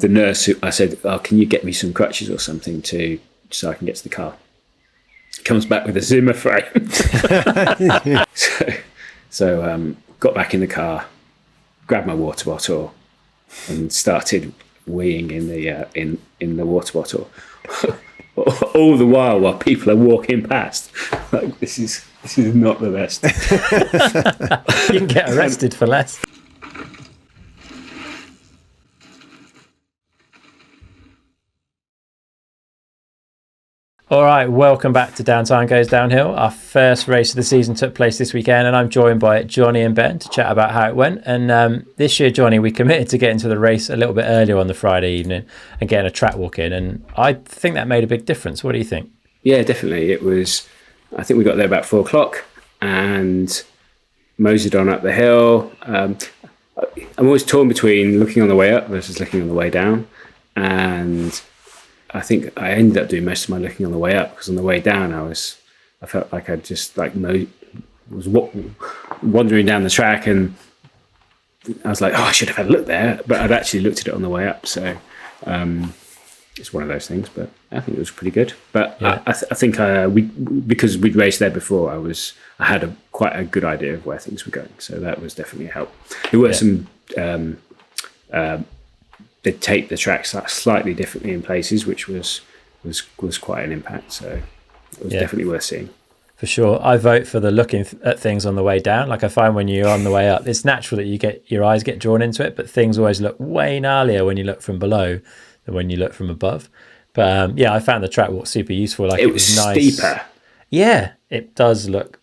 The nurse, I said, "Oh, can you get me some crutches or something so I can get to the car?" Comes back with a Zimmer frame. so got back in the car, grabbed my water bottle, and started weeing in the water bottle. All the while people are walking past. Like, this is not the best. You can get arrested for less. All right, welcome back to Downtime Goes Downhill. Our first race of the season took place this weekend, and I'm joined by Johnny and Ben to chat about how it went. And this year, Johnny, we committed to getting to the race a little bit earlier on the Friday evening and getting a track walk in, and I think that made a big difference. What do you think? Yeah, definitely. It was, I think we got there about 4:00 and moseyed on up the hill. I'm always torn between looking on the way up versus looking on the way down, and I think I ended up doing most of my looking on the way up, because on the way down I felt like I just was wandering down the track, and I was like, oh, I should have had a look there, but I'd actually looked at it on the way up. So it's one of those things, but I think it was pretty good. But yeah. I think because we'd raced there before, I had quite a good idea of where things were going, so that was definitely a help. There were some they taped the tracks slightly differently in places, which was quite an impact. So it was definitely worth seeing. For sure. I vote for the looking at things on the way down. Like, I find when you're on the way up, it's natural that your eyes get drawn into it, but things always look way gnarlier when you look from below than when you look from above. But I found the track walk super useful. Like, it was nice. Steeper. Yeah, it does look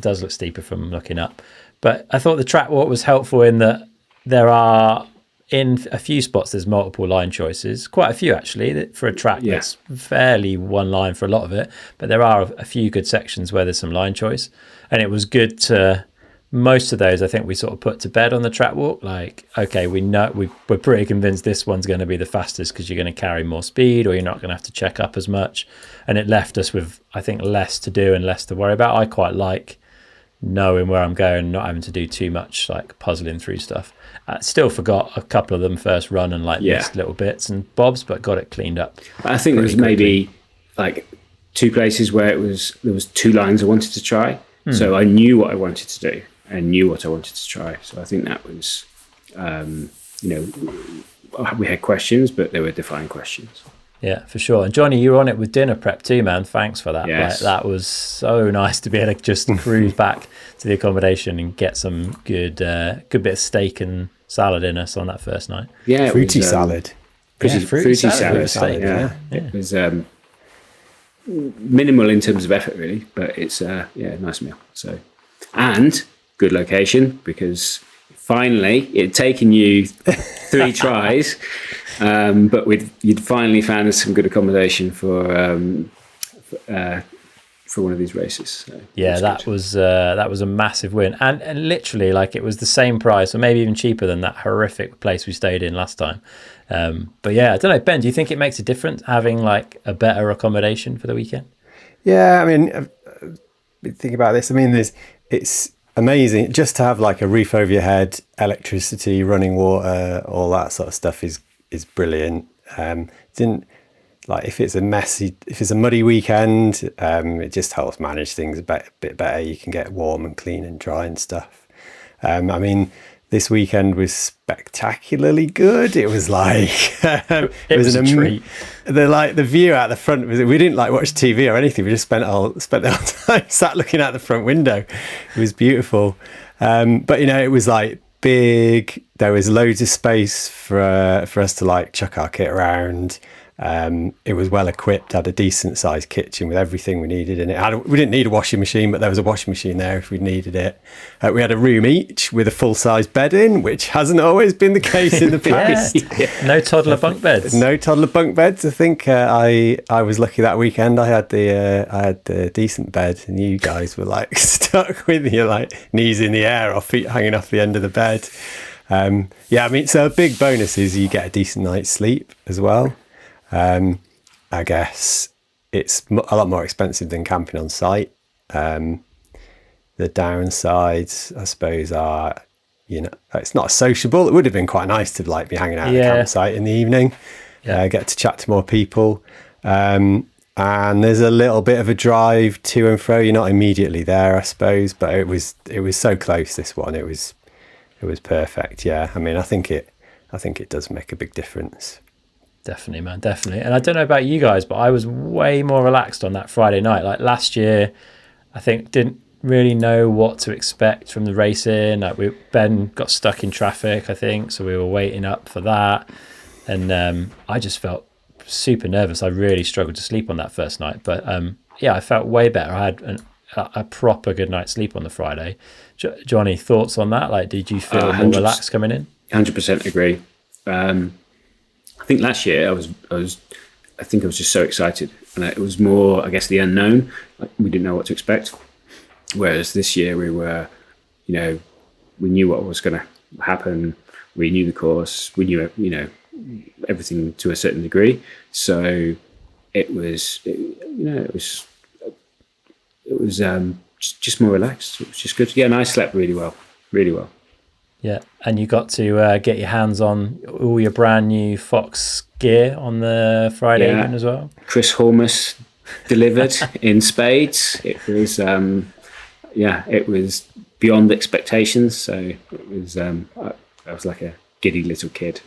steeper from looking up. But I thought the track walk was helpful in that there are, in a few spots, there's multiple line choices, quite a few actually, for a track that's fairly one line for a lot of it, but there are a few good sections where there's some line choice, and it was good to, most of those I think we sort of put to bed on the track walk. Like, okay, we know we're pretty convinced this one's going to be the fastest because you're going to carry more speed, or you're not going to have to check up as much, and it left us with, I think, less to do and less to worry about. I quite like knowing where I'm going, not having to do too much like puzzling through stuff. I still forgot a couple of them first run and missed little bits and bobs, but got it cleaned up. I think there was maybe like two places where there was two lines I wanted to try. So I knew what I wanted to do and knew what I wanted to try. So I think that was, we had questions, but they were defined questions. Yeah, for sure. And Johnny, you were on it with dinner prep too, man. Thanks for that. Yes. Like, that was so nice to be able to just cruise back to the accommodation and get some good bit of steak and salad in us on that first night. Yeah, fruity salad. Fruity salad. Yeah. It was minimal in terms of effort, really, but it's a nice meal. So, and good location, because finally it had taken you 3 tries. But you'd finally found some good accommodation for one of these races. So that was a massive win, and literally, like, it was the same price, or maybe even cheaper than that horrific place we stayed in last time. But yeah, I don't know, Ben, do you think it makes a difference having like a better accommodation for the weekend? Yeah, I mean, think about this. I mean, it's amazing just to have like a roof over your head, electricity, running water, all that sort of stuff is brilliant. If it's a muddy weekend, it just helps manage things a bit better. You can get warm and clean and dry and stuff. I mean, this weekend was spectacularly good. It was like it was a treat. The view out the front, we didn't like watch TV or anything. We just spent the whole time sat looking out the front window. It was beautiful. But it was like big. There was loads of space for us to like chuck our kit around. It was well equipped, had a decent sized kitchen with everything we needed in it. We didn't need a washing machine, but there was a washing machine there if we needed it. We had a room each with a full size bed in, which hasn't always been the case in the past. No toddler bunk beds. No toddler bunk beds. I think I was lucky that weekend. I had the decent bed, and you guys were like stuck with your like knees in the air or feet hanging off the end of the bed. I mean, so a big bonus is you get a decent night's sleep as well. I guess it's a lot more expensive than camping on site. The downsides, I suppose, are it's not sociable. It would have been quite nice to like be hanging out at the campsite in the evening, get to chat to more people. And there's a little bit of a drive to and fro. You're not immediately there, I suppose, but it was so close, this one. It was perfect. Yeah. I mean, I think it does make a big difference. Definitely, man, definitely. And I don't know about you guys, but I was way more relaxed on that Friday night. Like last year, I think didn't really know what to expect from the racing. Like Ben got stuck in traffic, I think, so we were waiting up for that, and I just felt super nervous. I really struggled to sleep on that first night, but I felt way better. I had a proper good night's sleep on the Friday. Johnny, thoughts on that? Like, did you feel more relaxed coming in? 100% agree. I think last year I was just so excited, and it was more, I guess, the unknown. Like, we didn't know what to expect. Whereas this year we were, we knew what was going to happen. We knew the course. We knew, everything to a certain degree. So it was just more relaxed. It was just good. Yeah, and I slept really well, really well. Yeah, and you got to get your hands on all your brand new Fox gear on the Friday evening as well. Chris Hormus delivered in spades. It was, it was beyond expectations. So it was, I was like a giddy little kid.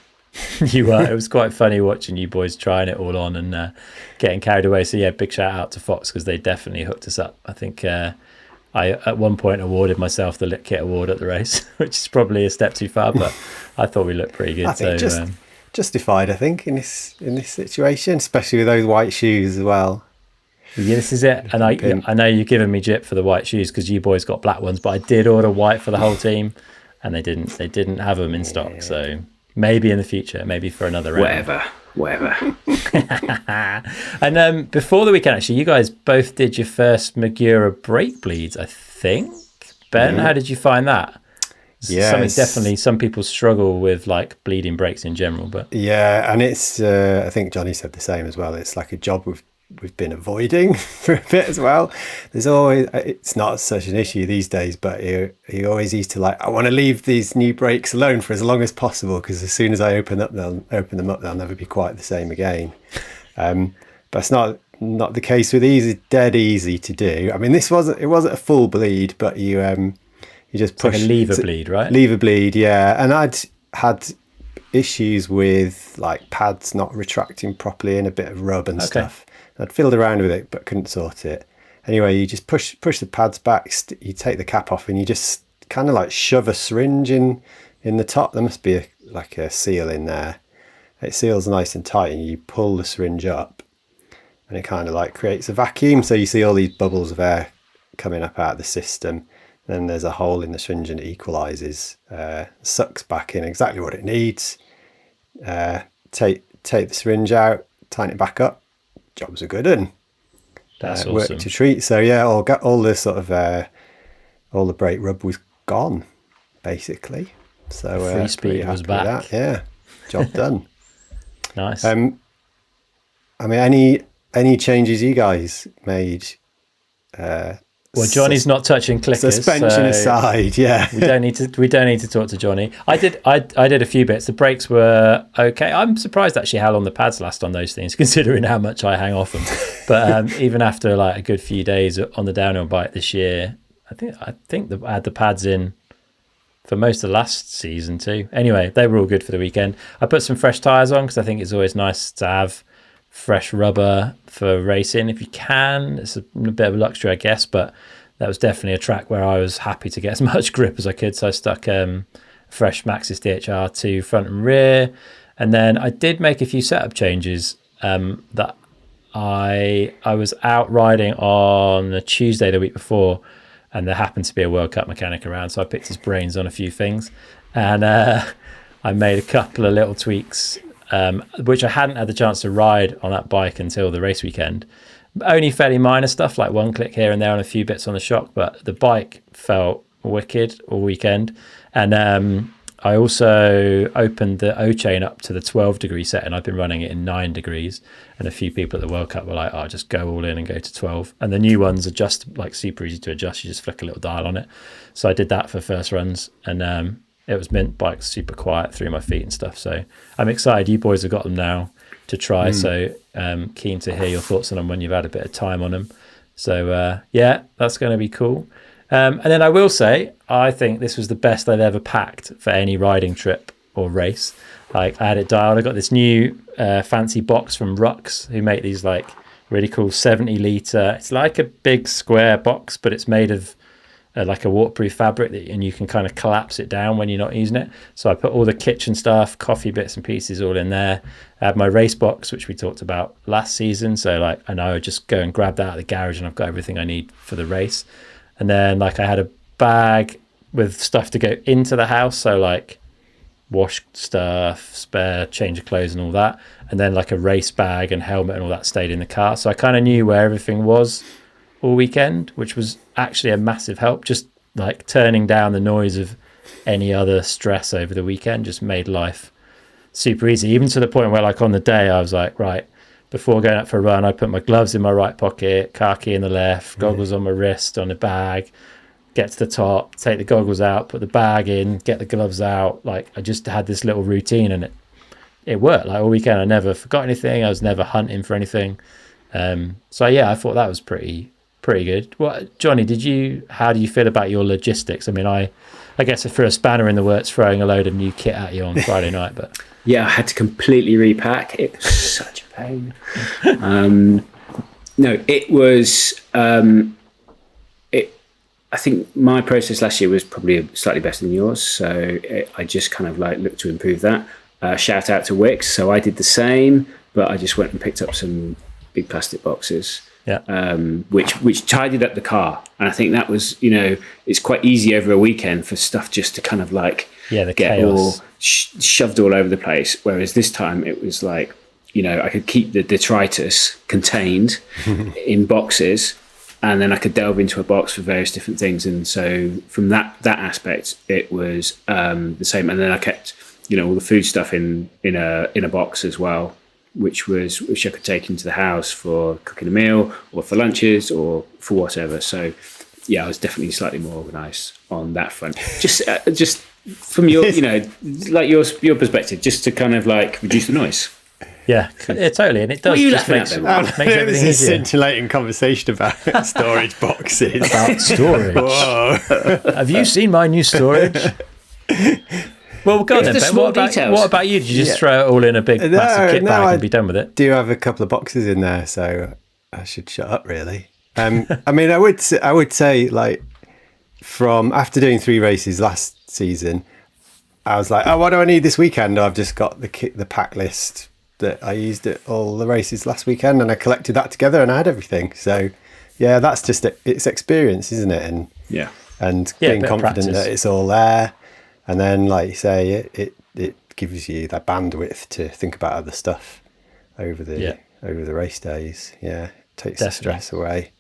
You were. It was quite funny watching you boys trying it all on and getting carried away. So yeah, big shout out to Fox because they definitely hooked us up. I think I at one point awarded myself the Lit Kit Award at the race, which is probably a step too far, but I thought we looked pretty good. I think justified, I think, in this situation, especially with those white shoes as well. Yeah, this is it. And I know you're giving me jip for the white shoes because you boys got black ones, but I did order white for the whole team, and they didn't have them in stock. So maybe in the future, maybe for another round. Whatever. And before the weekend, actually, you guys both did your first Magura brake bleeds, I think. Ben, how did you find that? Yeah, some people struggle with like bleeding brakes in general, but and it's I think Johnny said the same as well. It's like a job we've been avoiding for a bit as well. There's always, it's not such an issue these days, but he always used to like, I want to leave these new brakes alone for as long as possible because as soon as I open them up, they'll never be quite the same again. But it's not the case with these. It's dead easy to do. I mean, it wasn't a full bleed, but you just push, like a lever bleed, right? Lever bleed, yeah. And I'd had issues with like pads not retracting properly and a bit of rub and stuff. I'd fiddled around with it, but couldn't sort it. Anyway, you just push the pads back. You take the cap off, and you just kind of like shove a syringe in the top. There must be a seal in there. It seals nice and tight, and you pull the syringe up, and it kind of like creates a vacuum. So you see all these bubbles of air coming up out of the system. Then there's a hole in the syringe, and it equalizes, sucks back in exactly what it needs. Take the syringe out, tighten it back up. Jobs are good and that's awesome. Work to treat. So yeah, all the sort of all the brake rub was gone basically. So free speed was back. Yeah, job done. Nice. I mean, any changes you guys made? Well, Johnny's not touching clickers. Suspension aside, yeah. we don't need to talk to Johnny. I did a few bits. The brakes were okay. I'm surprised actually how long the pads last on those things, considering how much I hang off them. But even after like a good few days on the downhill bike this year, I think I had the pads in for most of last season too. Anyway, they were all good for the weekend. I put some fresh tyres on because I think it's always nice to have fresh rubber for racing if you can. It's a bit of a luxury, I guess, but that was definitely a track where I was happy to get as much grip as I could. So I stuck fresh Maxxis DHR to front and rear, and then I did make a few setup changes. That I was out riding on a Tuesday the week before, and there happened to be a World Cup mechanic around, so I picked his brains on a few things, and I made a couple of little tweaks, which I hadn't had the chance to ride on that bike until the race weekend. Only fairly minor stuff, like one click here and there and a few bits on the shock, but the bike felt wicked all weekend. And I also opened the O-chain up to the 12-degree setting. I've been running it in 9 degrees, and a few people at the World Cup were like, "Oh, just go all in and go to 12." And the new ones are just like super easy to adjust. You just flick a little dial on it. So I did that for first runs, and it was mint bikes, super quiet through my feet and stuff. So I'm excited. You boys have got them now to try. So keen to hear your thoughts on them when you've had a bit of time on them. So yeah, that's going to be cool. And then I will say, I think this was the best I've ever packed for any riding trip or race. Like, I had it dialed. I got this new fancy box from Rux, who make these like really cool 70-litre. It's like a big square box, but it's made of like a waterproof fabric, and you can kind of collapse it down when you're not using it. So I put all the kitchen stuff, coffee bits and pieces all in there. I had my race box, which we talked about last season. So like, I know I just go and grab that out of the garage and I've got everything I need for the race. And then like I had a bag with stuff to go into the house. So like wash stuff, spare change of clothes and all that. And then like a race bag and helmet and all that stayed in the car. So I kind of knew where everything was all weekend, which was actually a massive help. Just like turning down the noise of any other stress over the weekend just made life super easy, even to the point where like on the day I was like, right, before going out for a run, I put my gloves in my right pocket, car key in the left, goggles on my wrist, on the bag, get to the top, take the goggles out, put the bag in, get the gloves out. Like, I just had this little routine, and it worked. Like all weekend I never forgot anything. I was never hunting for anything. So yeah, I thought that was pretty good. What, Johnny, how do you feel about your logistics? I mean, I guess I threw a spanner in the works throwing a load of new kit at you on Friday night, but yeah, I had to completely repack. It was such a pain. No, it was. I think my process last year was probably slightly better than yours, so I just kind of like looked to improve that. Shout out to Wix. So I did the same, but I just went and picked up some big plastic boxes. Yeah. Which tidied up the car, and I think that was, it's quite easy over a weekend for stuff just to kind of like the get chaos. all shoved all over the place. Whereas this time it was like, I could keep the detritus contained in boxes, and then I could delve into a box for various different things. And so from that aspect, it was the same. And then I kept, all the food stuff in a box as well, which I could take into the house for cooking a meal or for lunches or for whatever. So yeah, I was definitely slightly more organised on that front. Just from your, like your perspective, just to kind of like reduce the noise. Yeah, totally, and it does just makes everything easier. easier. Scintillating conversation about storage boxes. About storage. Whoa. Have you seen my new storage? Well, go on then, Ben. What about you? Did you just throw it all in a big massive kit bag and be done with it? Do have a couple of boxes in there, so I should shut up, really. I mean, I would say, like, from after doing 3 races last season, I was like, oh, what do I need this weekend? I've just got the pack list that I used at all the races last weekend, and I collected that together, and I had everything. So, yeah, that's just it's experience, isn't it? And being confident that it's all there. And then, like you say, it gives you that bandwidth to think about other stuff over the race days. Yeah, takes the stress away.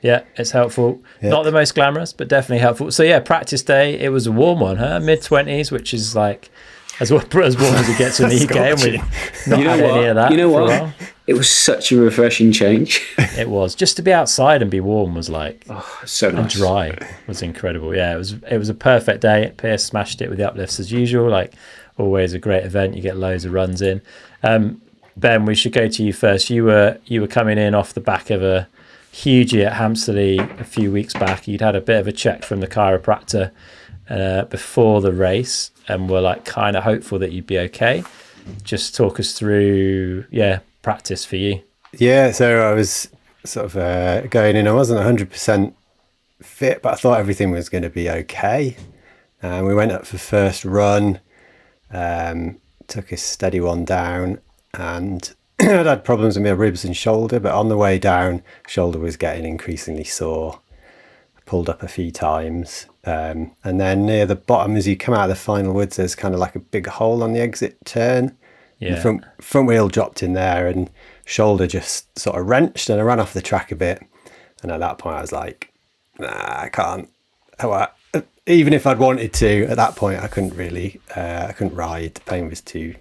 Yeah, it's helpful. Yeah. Not the most glamorous, but definitely helpful. So yeah, practice day. It was a warm one, huh? Mid-20s, which is like as warm as it gets in the UK, and we've not had any of that. You know what? It was such a refreshing change. It was. Just to be outside and be warm was like so nice. And dry was incredible. Yeah, it was a perfect day. Pearce smashed it with the uplifts as usual. Like always, a great event. You get loads of runs in. Ben, we should go to you first. You were coming in off the back of a hugie at Hampstead a few weeks back. You'd had a bit of a check from the chiropractor before the race, and were like kind of hopeful that you'd be okay. Just talk us through, practice for you. Yeah, so I was sort of going in. I wasn't 100% fit, but I thought everything was going to be okay. And we went up for first run, took a steady one down, and I'd had problems with my ribs and shoulder, but on the way down, shoulder was getting increasingly sore. I pulled up a few times. And then near the bottom, as you come out of the final woods, there's kind of like a big hole on the exit turn. Yeah. Front wheel dropped in there, and shoulder just sort of wrenched, and I ran off the track a bit. And at that point, I was like, nah, I can't. Even if I'd wanted to, at that point, I couldn't really. I couldn't ride. The pain was too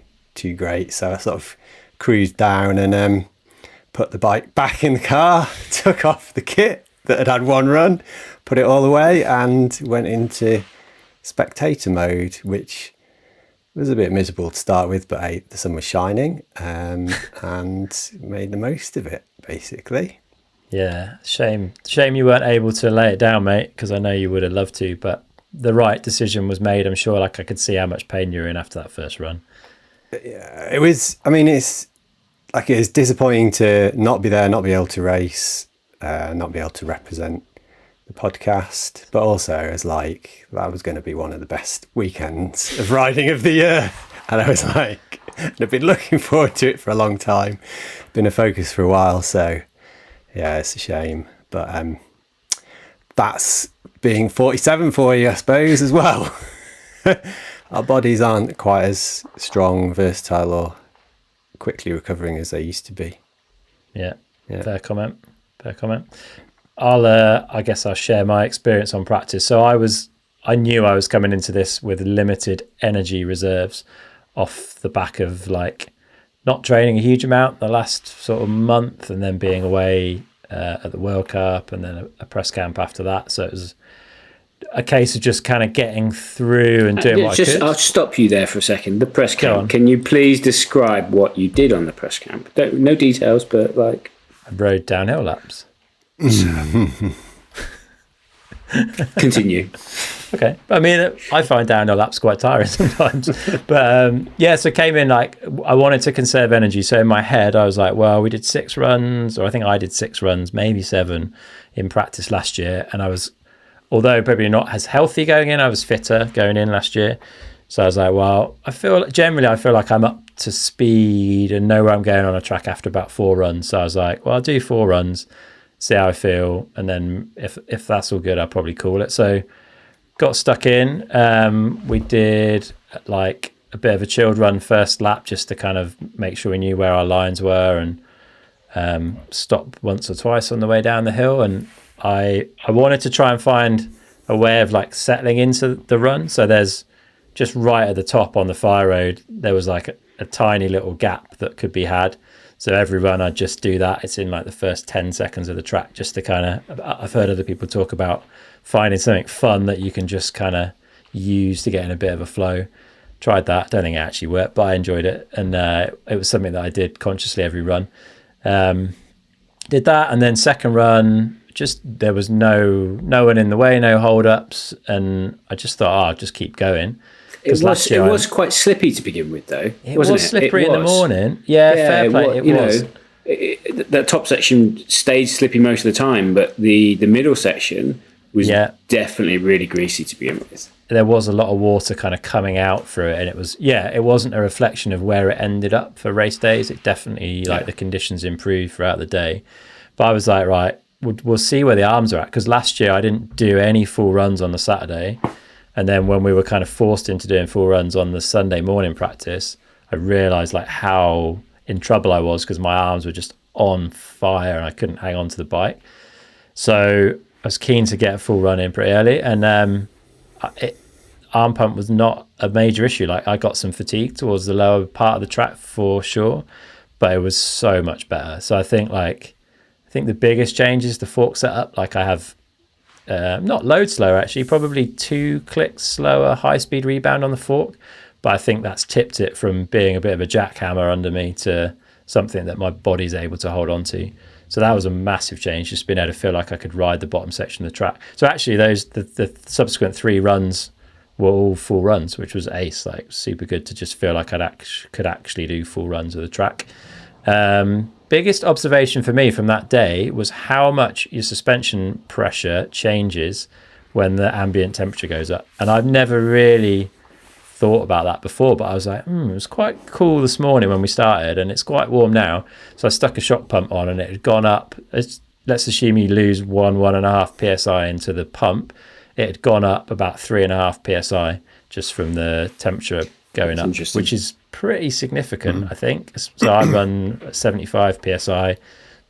great. So I sort of cruised down and put the bike back in the car, took off the kit that had one run, put it all away, and went into spectator mode, which was a bit miserable to start with, but the sun was shining, and made the most of it, basically. Yeah, shame you weren't able to lay it down, mate, because I know you would have loved to, but the right decision was made. I'm sure, like, I could see how much pain you were in after that first run. Yeah, it was, I mean, it's like, it's disappointing to not be there, not be able to race, not be able to represent the podcast, but also as like, that was going to be one of the best weekends of riding of the year, and I was like, I've been looking forward to it for a long time, been a focus for a while, so yeah, it's a shame, but that's being 47 for you, I suppose, as well. Our bodies aren't quite as strong, versatile, or quickly recovering as they used to be. Yeah. Fair comment. I guess I'll share my experience on practice. So I knew I was coming into this with limited energy reserves off the back of like not training a huge amount the last sort of month, and then being away at the World Cup, and then a press camp after that. So it was a case of just kind of getting through and doing what I could. I'll stop you there for a second. The press camp. Can you please describe what you did on the press camp? No details, but like, I rode downhill laps. Continue. Okay. I mean, I find downhill laps quite tiring sometimes. But so came in like, I wanted to conserve energy. So in my head, I was like, well, we did 6 runs, or I think I did 6 runs, maybe 7 in practice last year. And I was, although probably not as healthy going in, I was fitter going in last year. So I was like, well, I feel like I'm up to speed and know where I'm going on a track after about 4 runs. So I was like, well, I'll do 4 runs, see how I feel, and then if that's all good, I'll probably call it. So got stuck in. We did like a bit of a chilled run first lap, just to kind of make sure we knew where our lines were, and stop once or twice on the way down the hill. And I wanted to try and find a way of like settling into the run. So there's just right at the top on the fire road, there was like a tiny little gap that could be had. So every run I'd just do that. It's in like the first 10 seconds of the track, just to kind of, I've heard other people talk about finding something fun that you can just kind of use to get in a bit of a flow. Tried that. Don't think it actually worked, but I enjoyed it. And it was something that I did consciously every run. Did that. And then second run, just there was no one in the way, no hold ups. And I just thought, I'll just keep going. It was quite slippy to begin with, though. It was slippery in the morning. Yeah, fair play. It was. That top section stayed slippy most of the time, but the middle section was definitely really greasy to begin with. There was a lot of water kind of coming out through it, and it wasn't a reflection of where it ended up for race days. It definitely, like, the conditions improved throughout the day. But I was like, right, we'll see where the arms are at, because last year I didn't do any full runs on the Saturday. And then when we were kind of forced into doing full runs on the Sunday morning practice, I realised like how in trouble I was, because my arms were just on fire and I couldn't hang on to the bike. So I was keen to get a full run in pretty early, and arm pump was not a major issue. Like, I got some fatigue towards the lower part of the track for sure, but it was so much better. So I think the biggest change is the fork setup. Like, I have not load slower, actually, probably 2 clicks slower high speed rebound on the fork, but I think that's tipped it from being a bit of a jackhammer under me to something that my body's able to hold on to. So that was a massive change, just being able to feel like I could ride the bottom section of the track. So actually the subsequent 3 runs were all full runs, which was ace, like super good to just feel like I could actually do full runs of the track. Biggest observation for me from that day was how much your suspension pressure changes when the ambient temperature goes up. And I've never really thought about that before, but I was like, it was quite cool this morning when we started, and it's quite warm now. So I stuck a shock pump on, and it had gone up. Let's assume you lose 1.5 psi into the pump. It had gone up about 3.5 psi just from the temperature going up, which is pretty significant, I think. So I run 75 psi,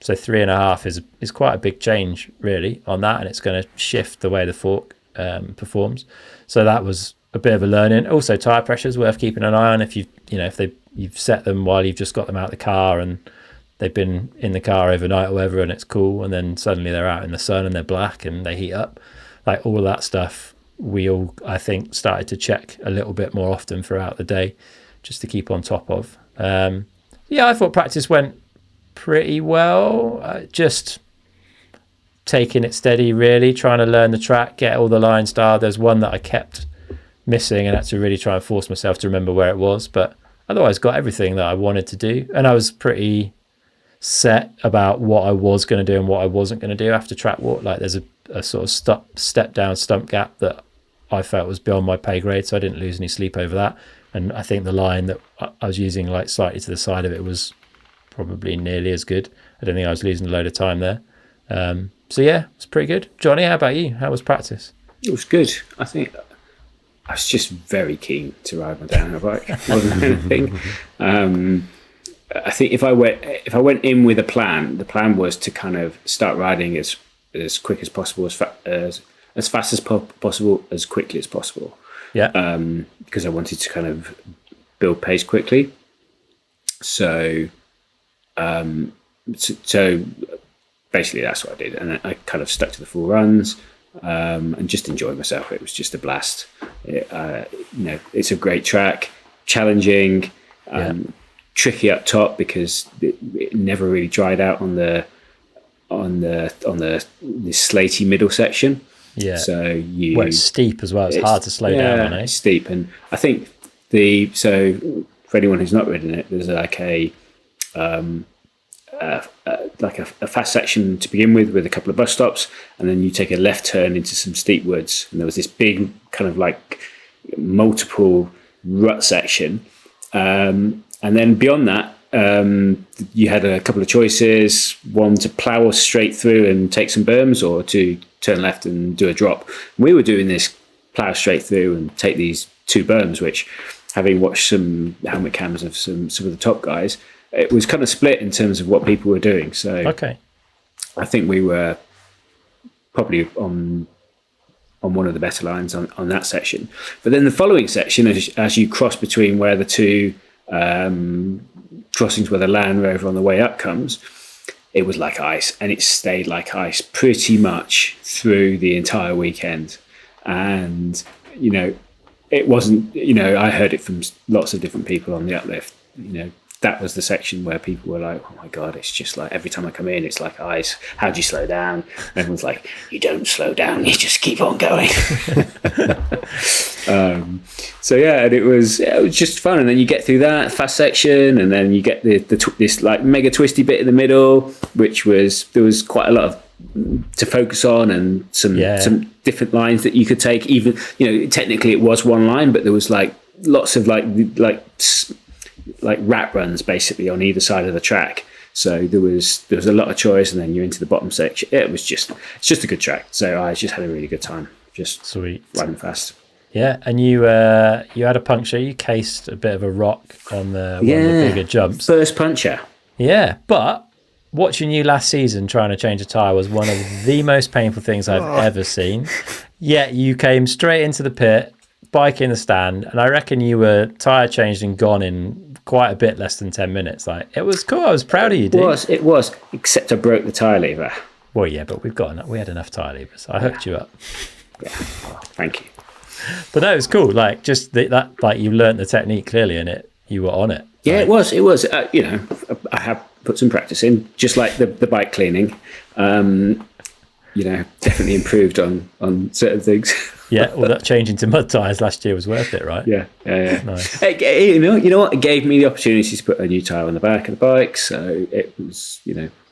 so 3.5 is quite a big change really on that, and it's going to shift the way the fork performs. So that was a bit of a learning. Also, tire pressure is worth keeping an eye on. If you've set them while you've just got them out of the car and they've been in the car overnight or whatever, and it's cool, and then suddenly they're out in the sun and they're black and they heat up, like all of that stuff we all, I think, started to check a little bit more often throughout the day, just to keep on top of. I thought practice went pretty well. Just taking it steady, really, trying to learn the track, get all the lines dialed. There's one that I kept missing and had to really try and force myself to remember where it was, but otherwise got everything that I wanted to do. And I was pretty set about what I was going to do and what I wasn't going to do after track walk. Like there's a sort of step down stump gap that I felt was beyond my pay grade, so I didn't lose any sleep over that. And I think the line that I was using, like slightly to the side of it, was probably nearly as good. I don't think I was losing a load of time there. It's pretty good. Johnny, how about you? How was practice? It was good. I think I was just very keen to ride my downhill bike more than anything. I think if I went in with a plan, the plan was to kind of start riding as quick as possible, as fast as possible, as quickly as possible. Yeah. Because I wanted to kind of build pace quickly. So basically that's what I did, and I kind of stuck to the full runs and just enjoyed myself. It was just a blast. It's a great track, challenging, tricky up top because it never really dried out on the slaty middle section. Yeah. So it's steep as well. It's hard to slow down on it. Steep, and I think for anyone who's not ridden it, there's like a fast section to begin with a couple of bus stops, and then you take a left turn into some steep woods, and there was this big kind of like multiple rut section, and then beyond that you had a couple of choices: one to plough straight through and take some berms, or to turn left and do a drop. We were doing this plough straight through and take these two berms, which, having watched some helmet cams of some of the top guys, it was kind of split in terms of what people were doing. So okay, I think we were probably on one of the better lines on that section. But then the following section, as you cross between where the two crossings where the Land Rover on the way up comes, it was like ice, and it stayed like ice pretty much through the entire weekend. And, it wasn't, I heard it from lots of different people on the uplift, that was the section where people were like, oh my God, it's just like every time I come in, it's like ice. How do you slow down? And everyone's like, you don't slow down, you just keep on going. And it was just fun. And then you get through that fast section, and then you get this like mega twisty bit in the middle, there was quite a lot of to focus on, and some different lines that you could take. Even, technically it was one line, but there was like lots of like rat runs basically on either side of the track. So there was a lot of choice, and then you're into the bottom section. It's just a good track. So I just had a really good time, just sweet riding fast. Yeah, and you had a puncture. You cased a bit of a rock on one of the bigger jumps. First puncture. Yeah, but watching you last season trying to change a tyre was one of the most painful things I've ever seen. Yet you came straight into the pit, bike in the stand, and I reckon you were tyre changed and gone in quite a bit less than 10 minutes. Like, it was cool. I was proud of you, dude. It was, except I broke the tyre lever. Well, yeah, but we had enough tyre levers. I hooked you up. Yeah, thank you. But that was cool. Like, just that like, you learnt the technique clearly, and you were on it. Yeah, like, it was. I have put some practice in, just like the bike cleaning. Definitely improved on certain things. Yeah, well, that change into mud tyres last year was worth it, right? Yeah. Nice. You know what? It gave me the opportunity to put a new tyre on the back of the bike, so it was,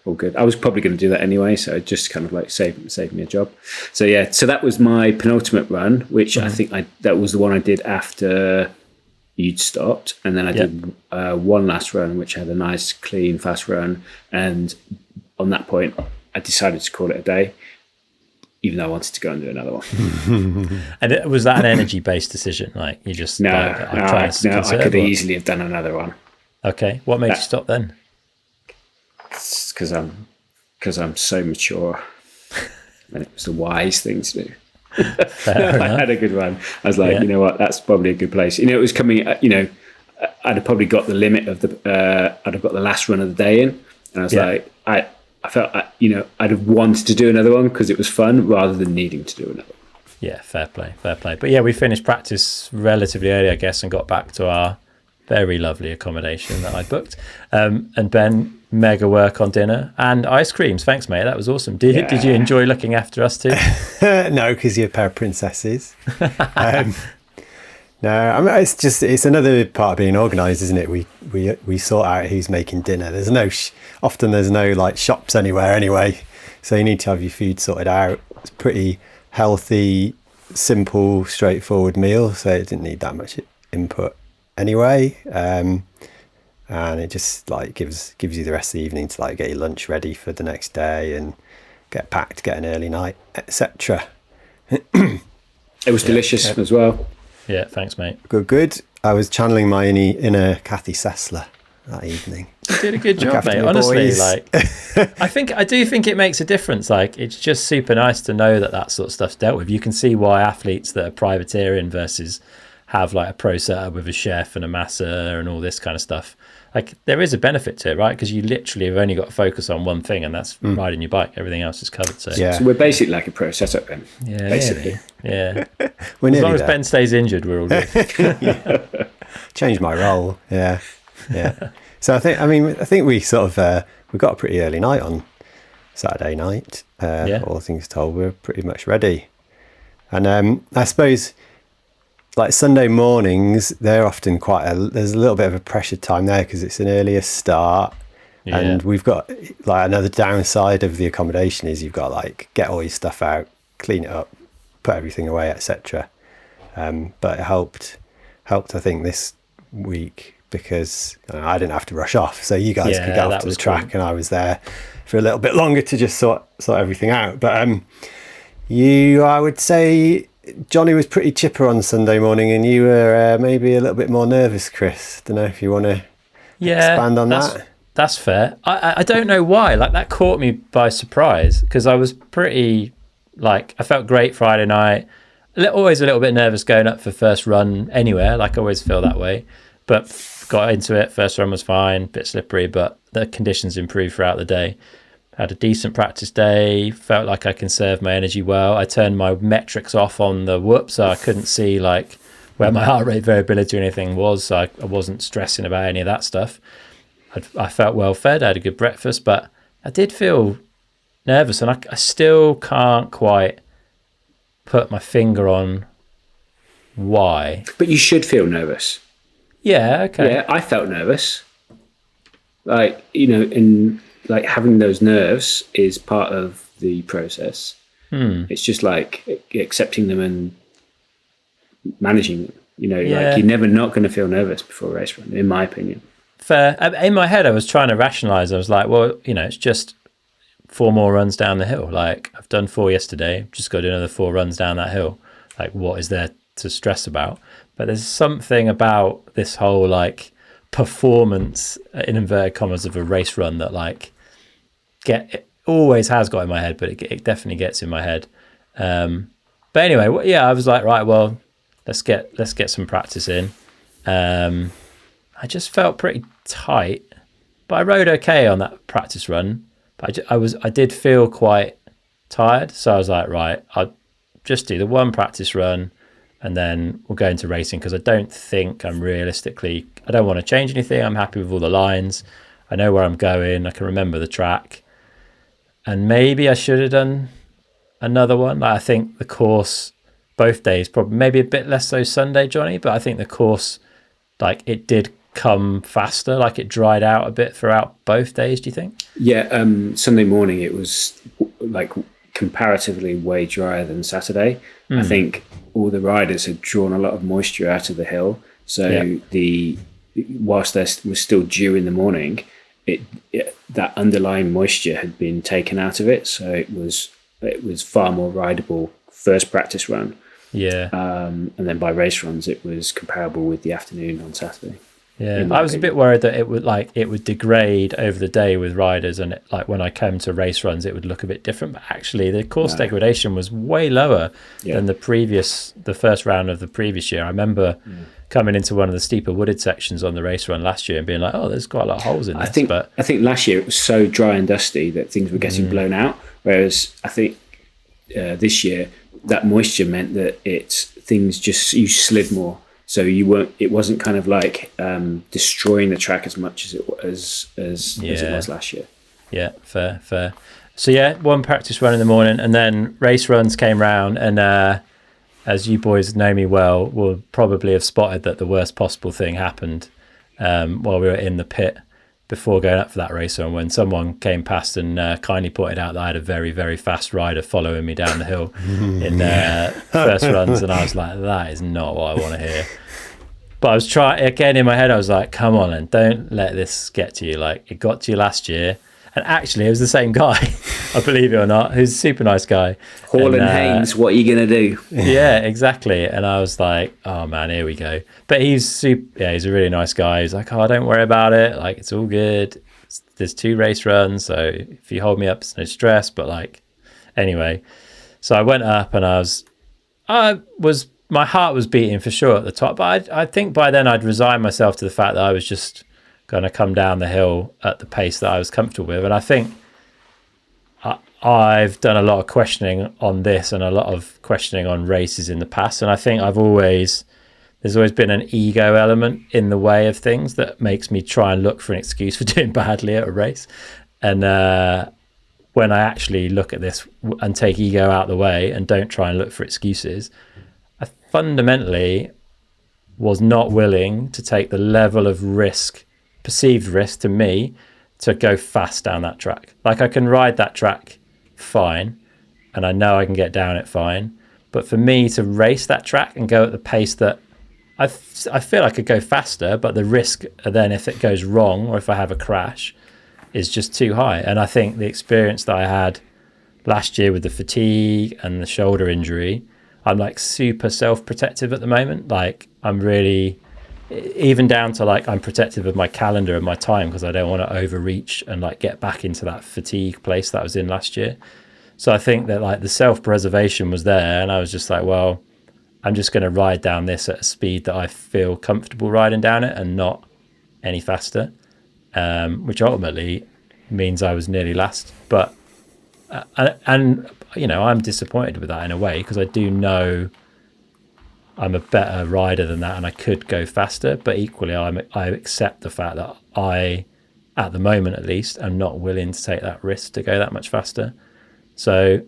all good. I was probably going to do that anyway, so it just kind of like saved me a job. So yeah, so that was my penultimate run, which I think that was the one I did after you'd stopped, and then I did one last run, which had a nice, clean, fast run, and on that point, I decided to call it a day, even though I wanted to go and do another one. And was that an energy-based decision? Like, you just... No, I could easily have done another one. Okay, what made you stop then? It's because I'm so mature, and it was the wise thing to do. I had a good run. I was like, you know what, that's probably a good place. It was coming. I'd have probably got the limit of I'd have got the last run of the day in, and I was like, I felt, I'd have wanted to do another one because it was fun rather than needing to do another one. Yeah, fair play. But yeah, we finished practice relatively early, I guess, and got back to our very lovely accommodation that I booked. And Ben, mega work on dinner and ice creams. Thanks, mate. That was awesome. Did you enjoy looking after us too? No, because you're a pair of princesses. No, I mean, it's another part of being organised, isn't it? We sort out who's making dinner. Often there's no like shops anywhere anyway, so you need to have your food sorted out. It's pretty healthy, simple, straightforward meal, so it didn't need that much input anyway. And it just like gives you the rest of the evening to like get your lunch ready for the next day and get packed, get an early night, etc. It was delicious as well. Yeah, thanks, mate. Good. I was channeling my inner Kathy Sessler that evening. You did a good job, mate. Honestly, like, I do think it makes a difference. Like, it's just super nice to know that sort of stuff's dealt with. You can see why athletes that are privateering versus have like a pro setup with a chef and a masseur and all this kind of stuff. Like, there is a benefit to it, right? Because you literally have only got to focus on one thing, and that's riding your bike. Everything else is covered. So so we're basically like a pro setup then. Yeah, basically. Yeah. We're as long as there. Ben stays injured, we're all good. Change my role. Yeah. So I think we sort of we got a pretty early night on Saturday night. All things told, we're pretty much ready. And I suppose like Sunday mornings, they're often there's a little bit of a pressure time there because it's an earlier start. Yeah. And we've got like another downside of the accommodation is you've got to like get all your stuff out, clean it up, put everything away, etc. But it helped I think this week because I didn't have to rush off, so you guys could get off to the track, and I was there for a little bit longer to just sort everything out. But I would say Johnny was pretty chipper on Sunday morning, and you were maybe a little bit more nervous, Chris. Don't know if you want to expand on that. That's fair. I don't know why. Like, that caught me by surprise because I was pretty, like, I felt great Friday night. Always a little bit nervous going up for first run anywhere. Like, I always feel that way. But got into it. First run was fine, bit slippery, but the conditions improved throughout the day. Had a decent practice day. Felt like I conserved my energy well. I turned my metrics off on the whoop, so I couldn't see like where my heart rate variability or anything was. So I wasn't stressing about any of that stuff. I felt well fed. I had a good breakfast, but I did feel nervous, and I still can't quite put my finger on why. But you should feel nervous. Yeah, okay. Yeah, I felt nervous. Like, and like having those nerves is part of the process. It's just like accepting them and managing them. Like you're never not going to feel nervous before a race run, in my opinion. Fair. In my head, I was trying to rationalize. I was like, well, it's just 4 more runs down the hill. Like, I've done 4 yesterday, just got to do another 4 runs down that hill. Like, what is there to stress about? But there's something about this whole like performance in inverted commas of a race run that like it always has got in my head, but it definitely gets in my head. But anyway, I was like, right, well, let's get some practice in. I just felt pretty tight, but I rode okay on that practice run. But I did feel quite tired, so I was like, right, I'll just do the one practice run, and then we'll go into racing because I don't think I don't want to change anything. I'm happy with all the lines. I know where I'm going. I can remember the track. And maybe I should have done another one. Like, I think the course, both days, probably maybe a bit less so Sunday, Johnny, but I think the course, like, it did come faster. Like, it dried out a bit throughout both days, do you think? Yeah, Sunday morning it was like comparatively way drier than Saturday. I think all the riders had drawn a lot of moisture out of the hill, so whilst there was still dew in the morning, that underlying moisture had been taken out of it, so it was far more rideable first practice run. And then by race runs it was comparable with the afternoon on Saturday. I was a bit worried that it would degrade over the day with riders, and when I came to race runs it would look a bit different, but actually the course degradation was way lower than the first round of the previous year. I remember coming into one of the steeper wooded sections on the race run last year and being like, oh, there's quite a lot of holes in this. I think last year it was so dry and dusty that things were getting blown out, whereas I think this year that moisture meant that you slid more. So it wasn't kind of like destroying the track as much as it was last year. Yeah, fair. So yeah, one practice run in the morning, and then race runs came round, and as you boys know me well, will probably have spotted that the worst possible thing happened while we were in the pit before going up for that race run, when someone came past and kindly pointed out that I had a very, very fast rider following me down the hill in first runs, and I was like, that is not what I want to hear. But I was trying, again in my head, I was like, come on, and don't let this get to you. Like, it got to you last year. And actually, it was the same guy, I believe it or not, who's a super nice guy. Hall and Haynes, what are you going to do? Yeah, exactly. And I was like, oh man, here we go. But he's a really nice guy. He's like, oh, don't worry about it. Like, it's all good. There's 2 race runs. So if you hold me up, it's no stress. But like, anyway, so I went up and my heart was beating for sure at the top. But I think by then I'd resigned myself to the fact that I was just going to come down the hill at the pace that I was comfortable with. And I think I've done a lot of questioning on this and a lot of questioning on races in the past. And I think there's always been an ego element in the way of things that makes me try and look for an excuse for doing badly at a race. And when I actually look at this and take ego out of the way and don't try and look for excuses, I fundamentally was not willing to take the level of perceived risk to me, to go fast down that track. Like, I can ride that track fine, and I know I can get down it fine, but for me to race that track and go at the pace that I feel I could go faster, but the risk then if it goes wrong or if I have a crash is just too high. And I think the experience that I had last year with the fatigue and the shoulder injury, I'm like super self-protective at the moment. Like, I'm really, even down to like, I'm protective of my calendar and my time because I don't want to overreach and like get back into that fatigue place that I was in last year. So I think that like the self-preservation was there, and I was just like, well, I'm just going to ride down this at a speed that I feel comfortable riding down it and not any faster, which ultimately means I was nearly last. But and you know, I'm disappointed with that in a way, because I do know I'm a better rider than that and I could go faster, but equally I accept the fact that I, at the moment at least, am not willing to take that risk to go that much faster. So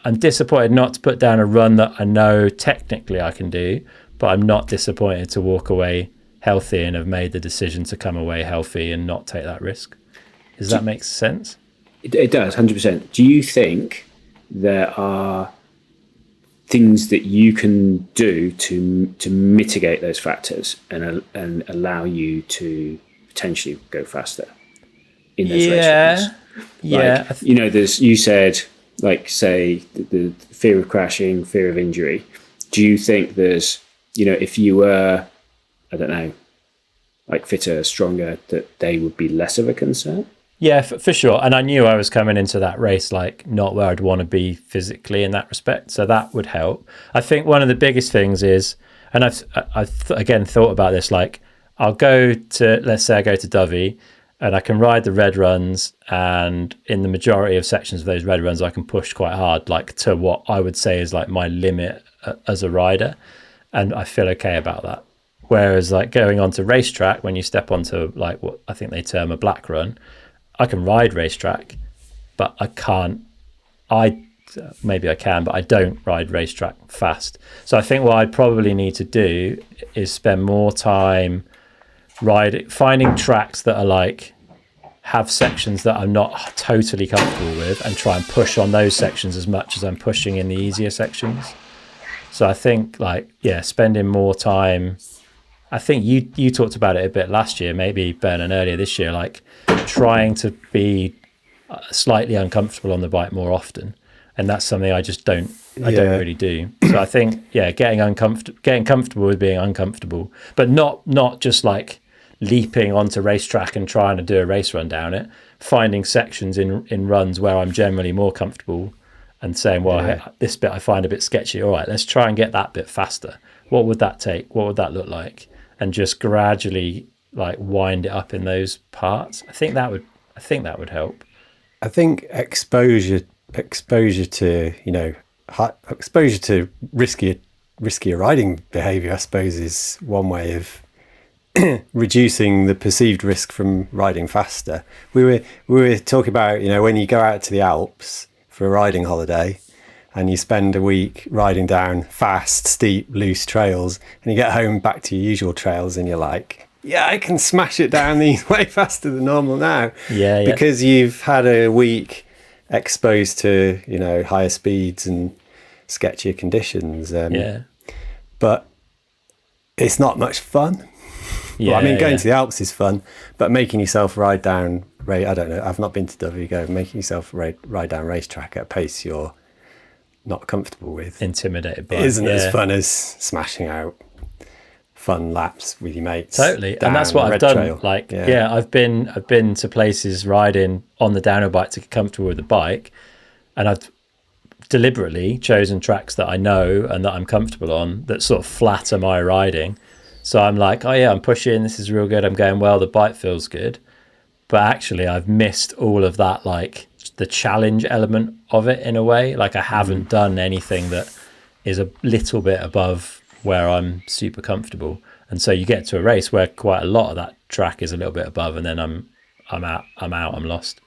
I'm disappointed not to put down a run that I know technically I can do, but I'm not disappointed to walk away healthy and have made the decision to come away healthy and not take that risk. Does that make sense? It does, 100%. Do you think there are things that you can do to mitigate those factors and allow you to potentially go faster in those race runs? Yeah. You know, you said, like, say, the fear of crashing, fear of injury. Do you think there's, you know, if you were, I don't know, like fitter, stronger, that they would be less of a concern? Yeah, for sure. And I knew I was coming into that race like not where I'd want to be physically in that respect. So that would help. I think one of the biggest things is, and I've again thought about this, like let's say I go to Dovey and I can ride the red runs, and in the majority of sections of those red runs I can push quite hard, like to what I would say is like my limit as a rider, and I feel okay about that. Whereas like going onto racetrack, when you step onto like what I think they term a black run, I can ride racetrack, but maybe I can, but I don't ride racetrack fast. So I think what I'd probably need to do is spend more time finding tracks that are like, have sections that I'm not totally comfortable with, and try and push on those sections as much as I'm pushing in the easier sections. So I think like, yeah, spending more time. I think you talked about it a bit last year, maybe Ben, and earlier this year, like trying to be slightly uncomfortable on the bike more often, and that's something I just don't really do. So I think, yeah, getting comfortable with being uncomfortable, but not just like leaping onto racetrack and trying to do a race run down it. Finding sections in runs where I'm generally more comfortable and saying, well, this bit I find a bit sketchy. All right, let's try and get that bit faster. What would that take? What would that look like? And just gradually like wind it up in those parts. I think that would help. I think exposure to, you know, exposure to riskier riding behaviour, I suppose, is one way of reducing the perceived risk from riding faster. We were talking about, when you go out to the Alps for a riding holiday and you spend a week riding down fast, steep, loose trails, and you get home back to your usual trails and you're like, yeah, I can smash it down these way faster than normal now. Yeah. Because you've had a week exposed to, higher speeds and sketchier conditions. But it's not much fun. Yeah, going to the Alps is fun, but making yourself ride down, I don't know, I've not been to WGO, making yourself ride down racetrack at a pace you're not comfortable with, intimidated by, isn't as fun as smashing out fun laps with your mates. Totally. And that's what I've done. Trail. I've been to places riding on the downhill bike to get comfortable with the bike, and I've deliberately chosen tracks that I know and that I'm comfortable on that sort of flatter my riding. So I'm like, oh yeah, I'm pushing, this is real good, I'm going well, the bike feels good. But actually I've missed all of that, like the challenge element of it in a way. Like I haven't done anything that is a little bit above where I'm super comfortable. And so you get to a race where quite a lot of that track is a little bit above, and then I'm I'm lost.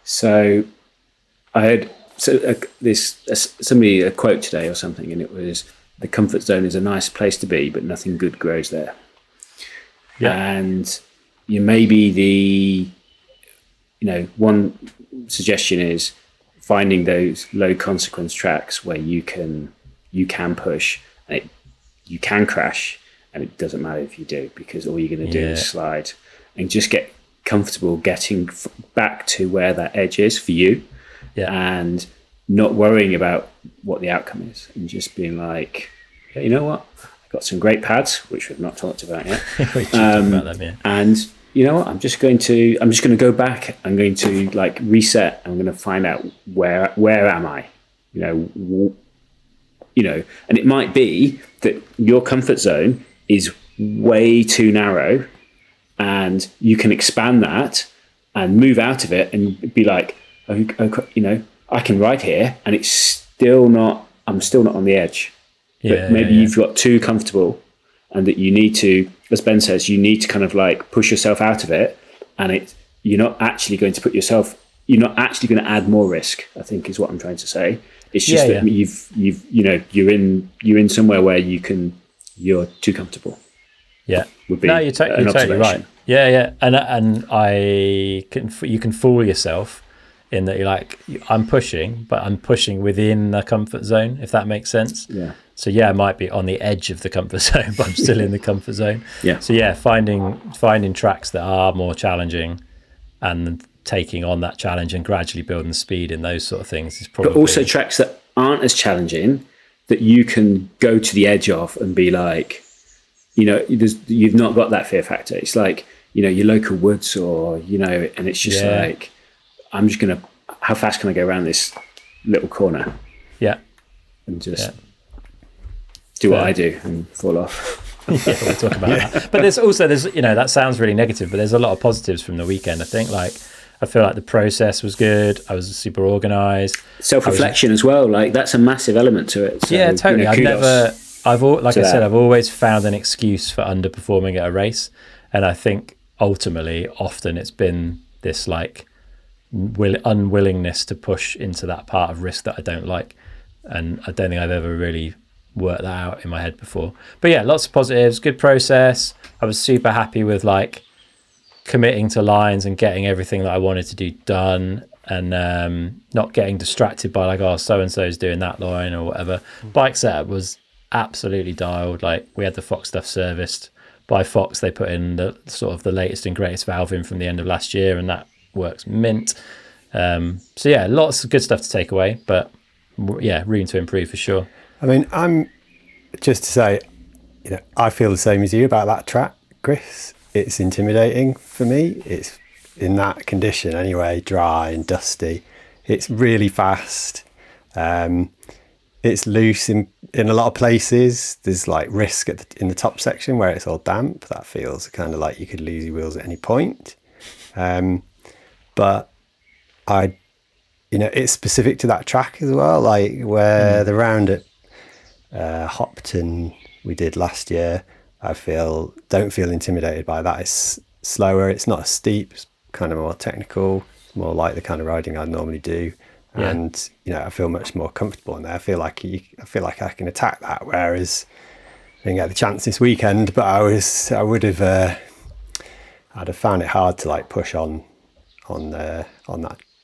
So I heard somebody a quote today or something, and it was, the comfort zone is a nice place to be, but nothing good grows there. Yeah. And one suggestion is finding those low consequence tracks where you can push, and you can crash, and it doesn't matter if you do, because all you're going to do is slide and just get comfortable getting back to where that edge is for you, and not worrying about what the outcome is, and just being like, yeah, you know what, I've got some great pads, which we've not talked about yet. And you know what, I'm just going to go back. I'm going to reset. I'm going to find out where am I, and it might be that your comfort zone is way too narrow, and you can expand that and move out of it and be like, I can ride here, and I'm still not on the edge. But maybe you've got too comfortable, and that you need to, as Ben says, you need to kind of push yourself out of it, and you're not actually going to add more risk, I think is what I'm trying to say. It's just that you're in somewhere where you're too comfortable. Yeah. You're totally right. Yeah. And you can fool yourself in that you're like, I'm pushing, but I'm pushing within the comfort zone, if that makes sense. Yeah. So I might be on the edge of the comfort zone, but I'm still in the comfort zone. Yeah. So finding tracks that are more challenging and taking on that challenge and gradually building the speed in those sort of things is probably. But also tracks that aren't as challenging, that you can go to the edge of and be like, you've not got that fear factor. It's like, your local woods, or and it's just like, I'm just gonna, how fast can I go around this little corner? Yeah. And just do what I do and fall off. We'll talk about that. But there's that sounds really negative, but there's a lot of positives from the weekend. I think I feel like the process was good. I was super organized. Self-reflection as well. That's a massive element to it. So, totally. I've always found an excuse for underperforming at a race. And I think ultimately, often it's been this unwillingness to push into that part of risk that I don't like. And I don't think I've ever really worked that out in my head before. But lots of positives, good process. I was super happy with committing to lines and getting everything that I wanted to do done, and not getting distracted by so-and-so's doing that line or whatever. Bike setup was absolutely dialed. We had the Fox stuff serviced by Fox. They put in the sort of the latest and greatest valve in from the end of last year, and that works mint. Lots of good stuff to take away, but room to improve for sure. I mean, I'm just to say, I feel the same as you about that track, Chris. It's intimidating for me. It's in that condition anyway, dry and dusty. It's really fast. It's loose in a lot of places. There's risk in the top section where it's all damp. That feels kind of like you could lose your wheels at any point. But it's specific to that track as well. Like where the round at Hopton we did last year, don't feel intimidated by that. It's slower. It's not as steep. It's kind of more technical. It's more like the kind of riding I'd normally do. Yeah. And I feel much more comfortable in there. I feel like I can attack that. Whereas I didn't get the chance this weekend, but I'd have found it hard to like push on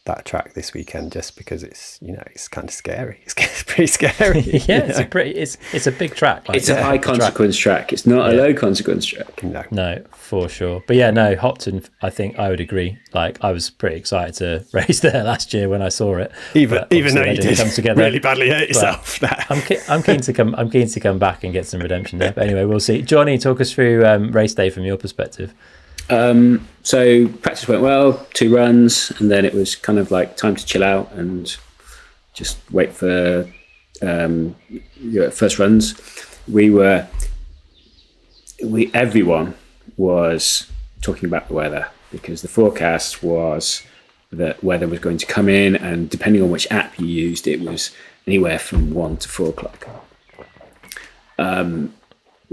that track this weekend, just because it's it's kind of scary. It's pretty scary. Yeah, it's a big track. It's a high consequence track. It's not a low consequence track. No, for sure. But yeah, no, Hopton, I think I would agree. Like I was pretty excited to race there last year when I saw it. Even though you did come together, really badly hurt yourself. I'm keen to come back and get some redemption there. But anyway, we'll see. Johnny, talk us through race day from your perspective. So practice went well, 2 runs, and then it was kind of like time to chill out and just wait for first runs. Everyone was talking about the weather, because the forecast was that weather was going to come in, and depending on which app you used, it was anywhere from 1 to 4 o'clock.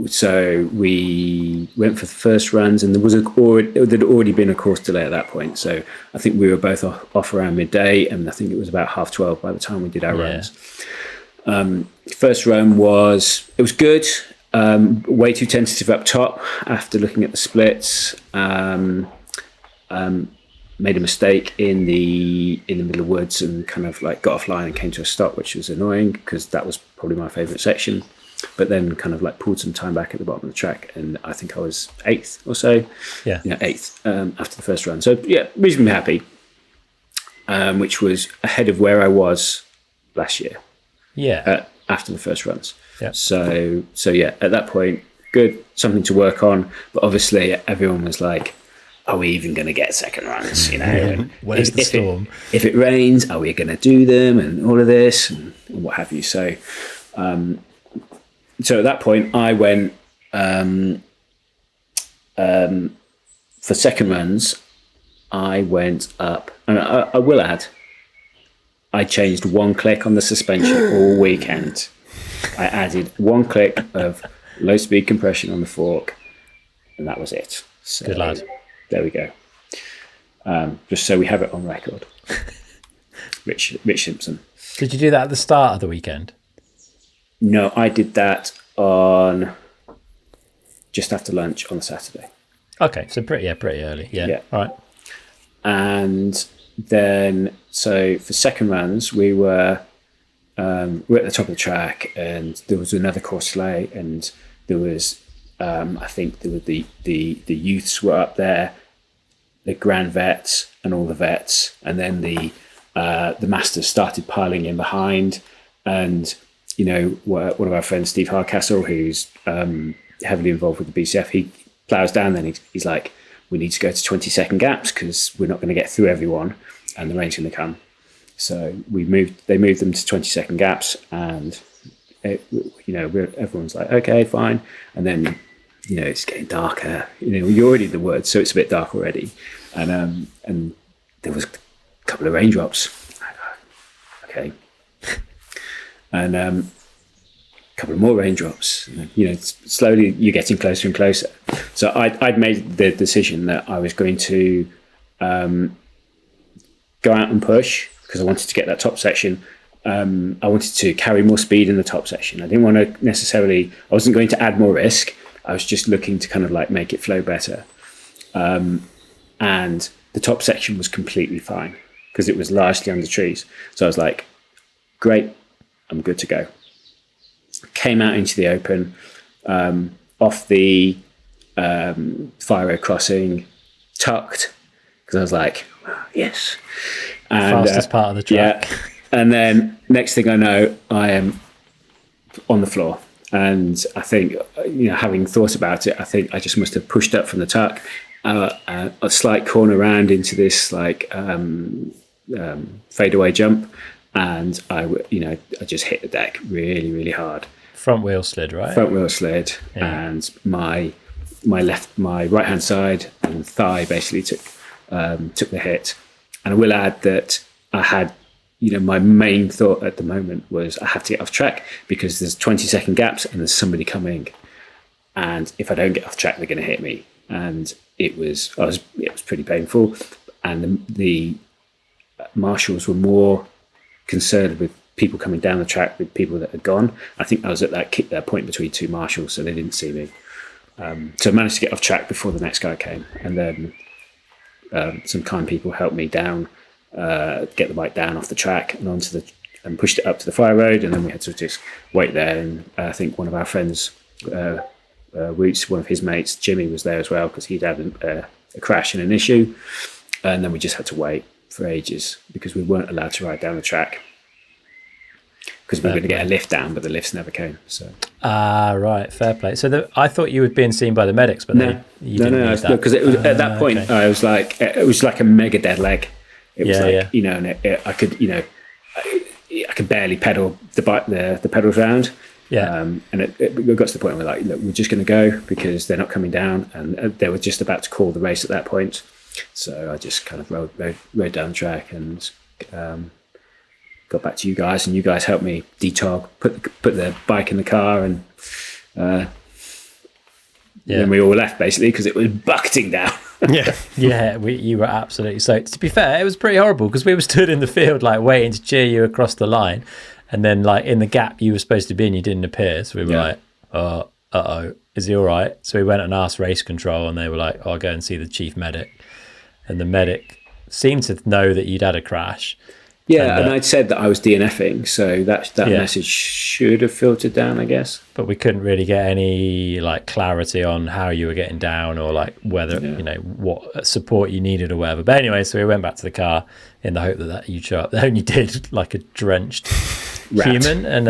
So we went for the first runs, and there'd already been a course delay at that point. So I think we were both off around midday, and I think it was about 12:30 by the time we did our runs. First run was good. Way too tentative up top after looking at the splits. Made a mistake in the middle of woods and kind of like got offline and came to a stop, which was annoying because that was probably my favourite section. But then kind of like pulled some time back at the bottom of the track, and I think I was 8th or so. Yeah, 8th after the first run. So yeah, reasonably happy, which was ahead of where I was last year. Yeah, after the first runs. Yeah. So yeah, at that point, good, something to work on. But obviously, everyone was like, "Are we even going to get second runs?" Where's the storm? If it rains, are we going to do them? And all of this and what have you. So. So at that point, I went for second runs. I went up, and I will add, I changed 1 click on the suspension all weekend. I added 1 click of low speed compression on the fork, and that was it. So, good lad. There we go. Just so we have it on record. Rich Simpson. Did you do that at the start of the weekend? No, I did that on just after lunch on Saturday. Okay, so pretty early. Yeah. All right. And then, so for second runs, we were at the top of the track, and there was another course delay, and there was, I think there were the youths were up there, the grand vets and all the vets, and then the masters started piling in behind, and one of our friends, Steve Hardcastle, who's heavily involved with the BCF, he plows down. Then he's like, "We need to go to 20-second gaps because we're not going to get through everyone, and the rain's going to come." So they moved them to 20-second gaps, and everyone's like, "Okay, fine." And then it's getting darker. You're already in the woods, so it's a bit dark already, and there was a couple of raindrops. Okay. And a couple of more raindrops. Slowly you're getting closer and closer. So I'd made the decision that I was going to go out and push because I wanted to get that top section. I wanted to carry more speed in the top section. I didn't want to necessarily. I wasn't going to add more risk. I was just looking to kind of like make it flow better. And the top section was completely fine because it was largely under trees. So I was like, great. I'm good to go. Came out into the open, off the fire road crossing, tucked, because I was like, yes. And, fastest part of the track. Yeah. And then next thing I know, I am on the floor. And I think, having thought about it, I think I just must have pushed up from the tuck, a slight corner round into this like fadeaway jump. And I just hit the deck really, really hard. Front wheel slid, right? Front wheel slid, yeah. And my right hand side and thigh basically took the hit. And I will add that I had my main thought at the moment was I have to get off track because there's 20-second gaps and there's somebody coming, and if I don't get off track, they're going to hit me. And it was pretty painful, and the marshals were more concerned with people coming down the track with people that had gone. I think I was at that point between two marshals, so they didn't see me. So I managed to get off track before the next guy came, and then some kind people helped me down, get the bike down off the track and and pushed it up to the fire road, and then we had to just wait there. And I think one of our friends, Roots, one of his mates, Jimmy, was there as well because he'd had a crash and an issue, and then we just had to wait for ages because we weren't allowed to ride down the track because we were going to get a lift down, but the lifts never came. So right, fair play. So I thought you were being seen by the medics, but no, because it was at that point okay. I was like, it was like a mega dead leg. It was and I could, I could barely pedal the bike, the pedals round. Yeah. And it got to the point where like, look, we're just going to go because they're not coming down, and they were just about to call the race at that point. So I just kind of rode down the track and got back to you guys, and you guys helped me detog, put the bike in the car, and then we all left basically because it was bucketing down. You were absolutely soaked. To be fair, it was pretty horrible because we were stood in the field like waiting to cheer you across the line, and then like in the gap you were supposed to be in, you didn't appear, so we were like, uh-oh, is he all right? So we went and asked race control, and they were like, I'll go and see the chief medic, and the medic seemed to know that you'd had a crash. And I'd said that I was DNFing, so that message should have filtered down, I guess. But we couldn't really get any like clarity on how you were getting down or like whether what support you needed or whatever. But anyway, so we went back to the car in the hope that you'd show up. They only did like a drenched human, and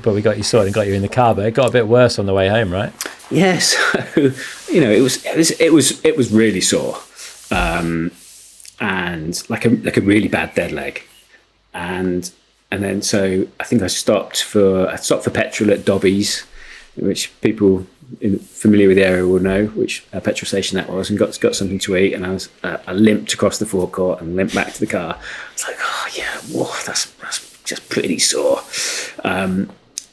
but we got you sorted and got you in the car. But it got a bit worse on the way home, right? Yeah, so it was really sore, and like a really bad dead leg. And then so I think I stopped for petrol at Dobby's, which people familiar with the area will know which petrol station that was, and got something to eat. And I limped across the forecourt and limped back to the car. I was like, oh yeah, whoa, that's just pretty sore. And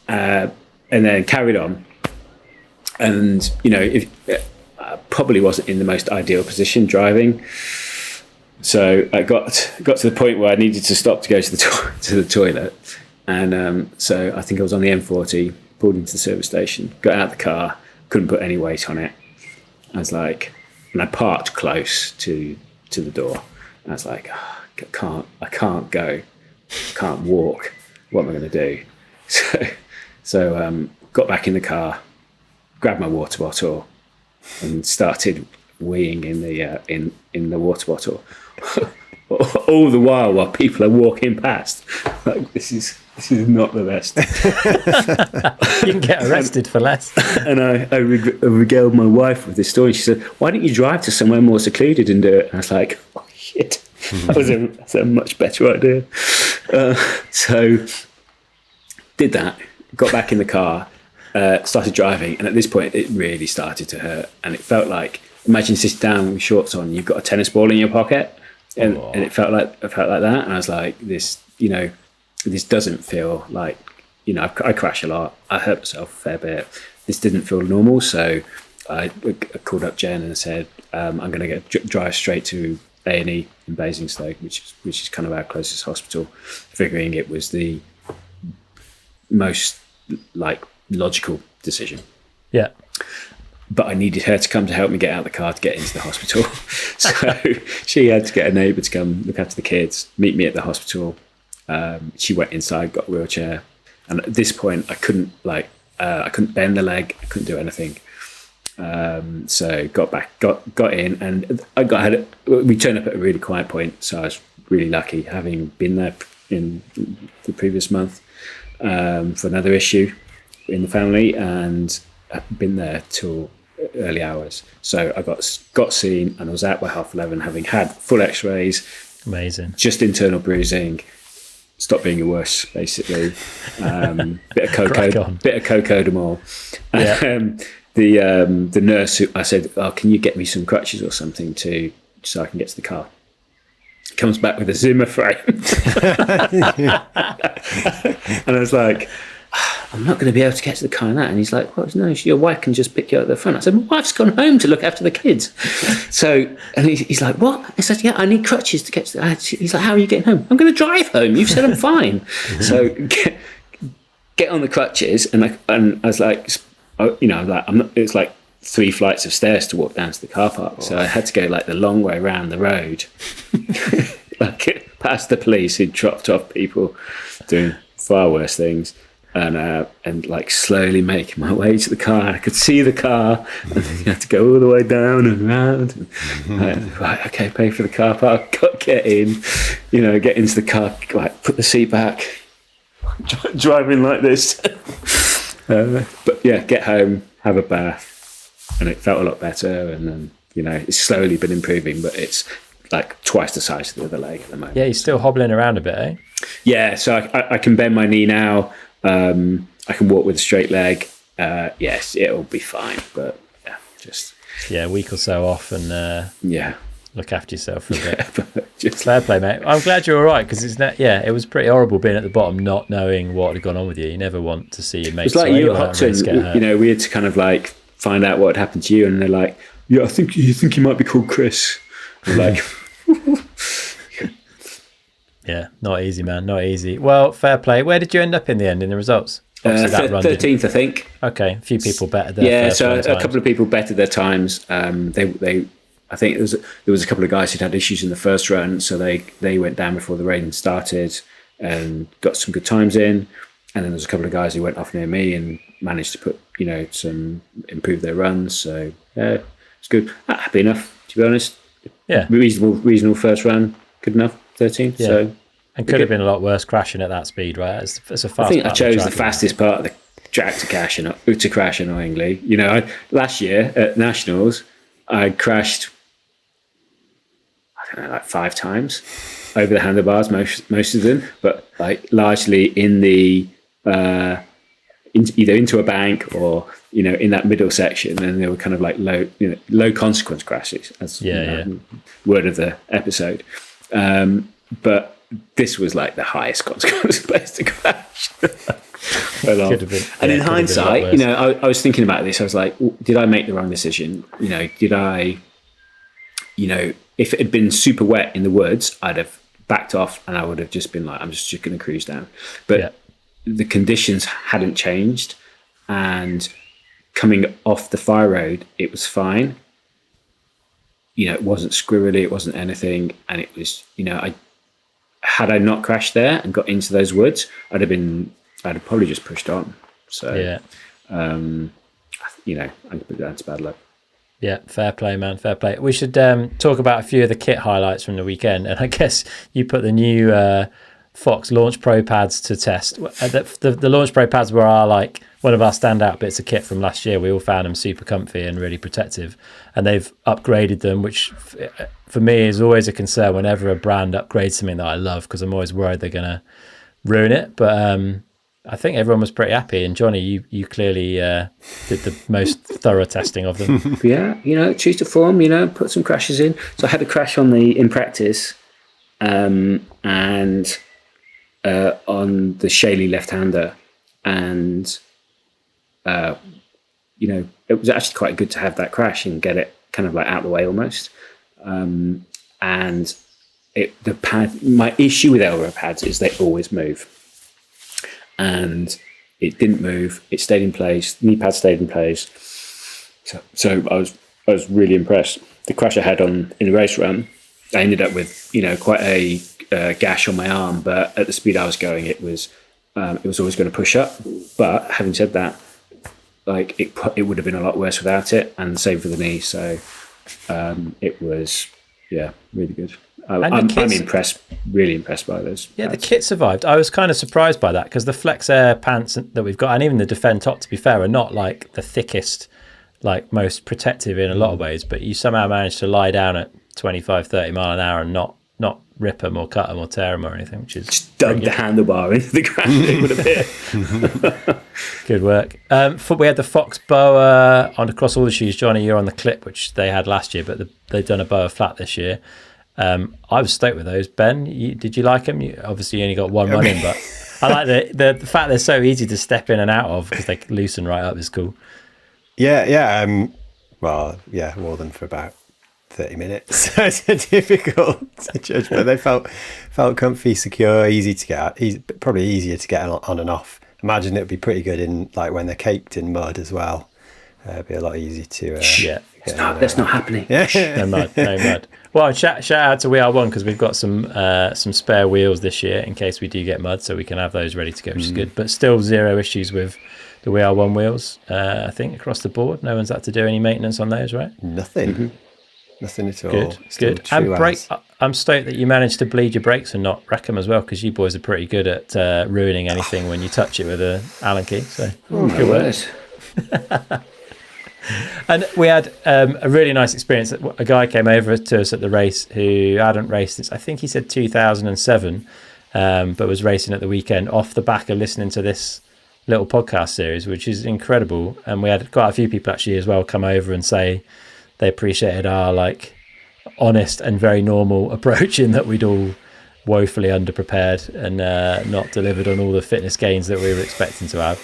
then carried on. And I probably wasn't in the most ideal position driving. So I got to the point where I needed to stop to go to the toilet, and so I think I was on the M40, pulled into the service station, got out of the car, couldn't put any weight on it. I was like, and I parked close to the door. I was like, I can't go, can't walk. What am I going to do? So got back in the car, grabbed my water bottle, and started weeing in the water bottle. All the while people are walking past. Like, this is not the best. You can get arrested for less. And I regaled my wife with this story. She said, why don't you drive to somewhere more secluded and do it? And I was like, oh shit, that's a much better idea. So did that, got back in the car, started driving, and at this point it really started to hurt, and it felt like, imagine sitting down with shorts on, you've got a tennis ball in your pocket, and it felt like that. And I was like, this doesn't feel like, I crash a lot, I hurt myself a fair bit. This didn't feel normal, so I called up Jen and said, I'm going to drive straight to A&E in Basingstoke, which is kind of our closest hospital, figuring it was the most like logical decision. Yeah. But I needed her to come to help me get out of the car to get into the hospital. So she had to get a neighbour to come look after the kids, meet me at the hospital. She went inside, got a wheelchair, and at this point I couldn't bend the leg, I couldn't do anything. So got in, and we turned up at a really quiet point. So I was really lucky, having been there in the previous month for another issue in the family, and been there till early hours. So I got seen, and I was out by 11:30, having had full X-rays. Amazing. Just internal bruising. Stopped being worse, basically. Bit of cocodamol. Yeah. The nurse, I said, "Oh, can you get me some crutches or something so I can get to the car?" comes back with a Zimmer frame. And I was like, I'm not going to be able to get to the car in that. And he's like, well, no, your wife can just pick you up at the front. I said, my wife's gone home to look after the kids. So, and he's like, what? I said, yeah, I need crutches to get to the... He's like, how are you getting home? I'm going to drive home. You've said I'm fine. So get on the crutches. And I was like, I'm not, it's like 3 flights of stairs to walk down to the car park. So I had to go like the long way around the road, like past the police who dropped off people doing far worse things. And like slowly making my way to the car. I could see the car, and then you had to go all the way down and around. And, right, okay, pay for the car park, get in, get into the car, like put the seat back, driving like this. But yeah, get home, have a bath, and it felt a lot better. And then it's slowly been improving, but it's like twice the size of the other leg at the moment. Yeah, you're still hobbling around a bit, eh? Yeah, so I can bend my knee now. I can walk with a straight leg. Yes, it'll be fine, but a week or so off and look after yourself for a bit. Fair play, mate. I'm glad you're all right, because it was pretty horrible being at the bottom, not knowing what had gone on with you. You never want to see your mates. It's like you at Hopton. We had to kind of like find out what had happened to you, and they're like, "Yeah, I think you might be called Chris." Like. Yeah, not easy, man. Not easy. Well, fair play. Where did you end up in the end in the results? 13th, I think. Okay, a few people bettered their a couple of people bettered their times. I think there was a couple of guys who'd had issues in the first run, so they went down before the rain started and got some good times in. And then there was a couple of guys who went off near me and managed to put improve their runs. So it's good. Happy enough, to be honest. Yeah, reasonable first run. Good enough. 13th. Yeah. So and could have been a lot worse crashing at that speed, right? It's a fast. I think I chose the fastest part of the track to crash. Annoyingly, last year at Nationals, I crashed. I don't know, like 5 times over the handlebars, most of them, but like largely in the either into a bank or in that middle section, and they were kind of like low consequence crashes. As word of the episode. But this was like the highest consequence place to crash. And in hindsight, I was thinking about this. I was like, did I make the wrong decision? Did I, if it had been super wet in the woods, I'd have backed off and I would have just been like, I'm just going to cruise down. But the conditions hadn't changed, and coming off the fire road, it was fine. It wasn't squirrely, it wasn't anything, and it was, had I not crashed there and got into those woods, I'd have probably just pushed on. So, that's bad luck. Yeah, fair play, man. Fair play. We should talk about a few of the kit highlights from the weekend. And I guess you put the new Fox Launch Pro pads to test. The Launch Pro pads were one of our standout bits of kit from last year. We all found them super comfy and really protective. And they've upgraded them, which for me is always a concern whenever a brand upgrades something that I love, because I'm always worried they're going to ruin it. But I think everyone was pretty happy. And Johnny, you clearly did the most thorough testing of them. Yeah, true to form, put some crashes in. So I had a crash in practice and on the Shaley left-hander. And, it was actually quite good to have that crash and get it kind of like out of the way almost. And the pad, my issue with Elrow pads is they always move. And it didn't move. It stayed in place. Knee pad stayed in place. So I was really impressed. The crash I had in the race run, I ended up with quite a gash on my arm. But at the speed I was going, it was always going to push up. But having said that, it would have been a lot worse without it, and the same for the knee. So it was really good. I'm impressed, really impressed by those. Yeah, pads. The kit survived. I was kind of surprised by that, because the Flex Air pants that we've got, and even the Defend top, to be fair, are not like the thickest, like most protective in a lot of ways, but you somehow managed to lie down at 25, 30 mile an hour and not rip them or cut them or tear them or anything, which is just dug the handlebar into the ground. It would appear. Good work. We had the Fox Boa on across all the shoes. Johnny, you're on the Clip, which they had last year, but they've done a Boa flat this year. I was stoked with those. Ben, did you like them? Obviously you only got one run in, but I like the fact they're so easy to step in and out of because they loosen right up is cool. Yeah. Well, yeah, wore them for about 30 minutes. So it's difficult to judge, but they felt comfy, secure, easy to get out, probably easier to get on and off. Imagine it'd be pretty good in like when they're caked in mud as well. It'd be a lot easier to that's not happening. No mud. Well, shout out to We Are One because we've got some spare wheels this year in case we do get mud, so we can have those ready to go, which is good. But still zero issues with the We Are One wheels. I think across the board, no one's had to do any maintenance on those, right? Nothing. Nothing at all. Good. And I'm stoked that you managed to bleed your brakes and not wreck them as well, because you boys are pretty good at ruining anything when you touch it with an Allen key. So good work. And we had a really nice experience. A guy came over to us at the race who hadn't raced since, I think he said 2007, but was racing at the weekend off the back of listening to this little podcast series, which is incredible. And we had quite a few people actually as well come over and say they appreciated our like honest and very normal approach in that we'd all woefully underprepared and not delivered on all the fitness gains that we were expecting to have.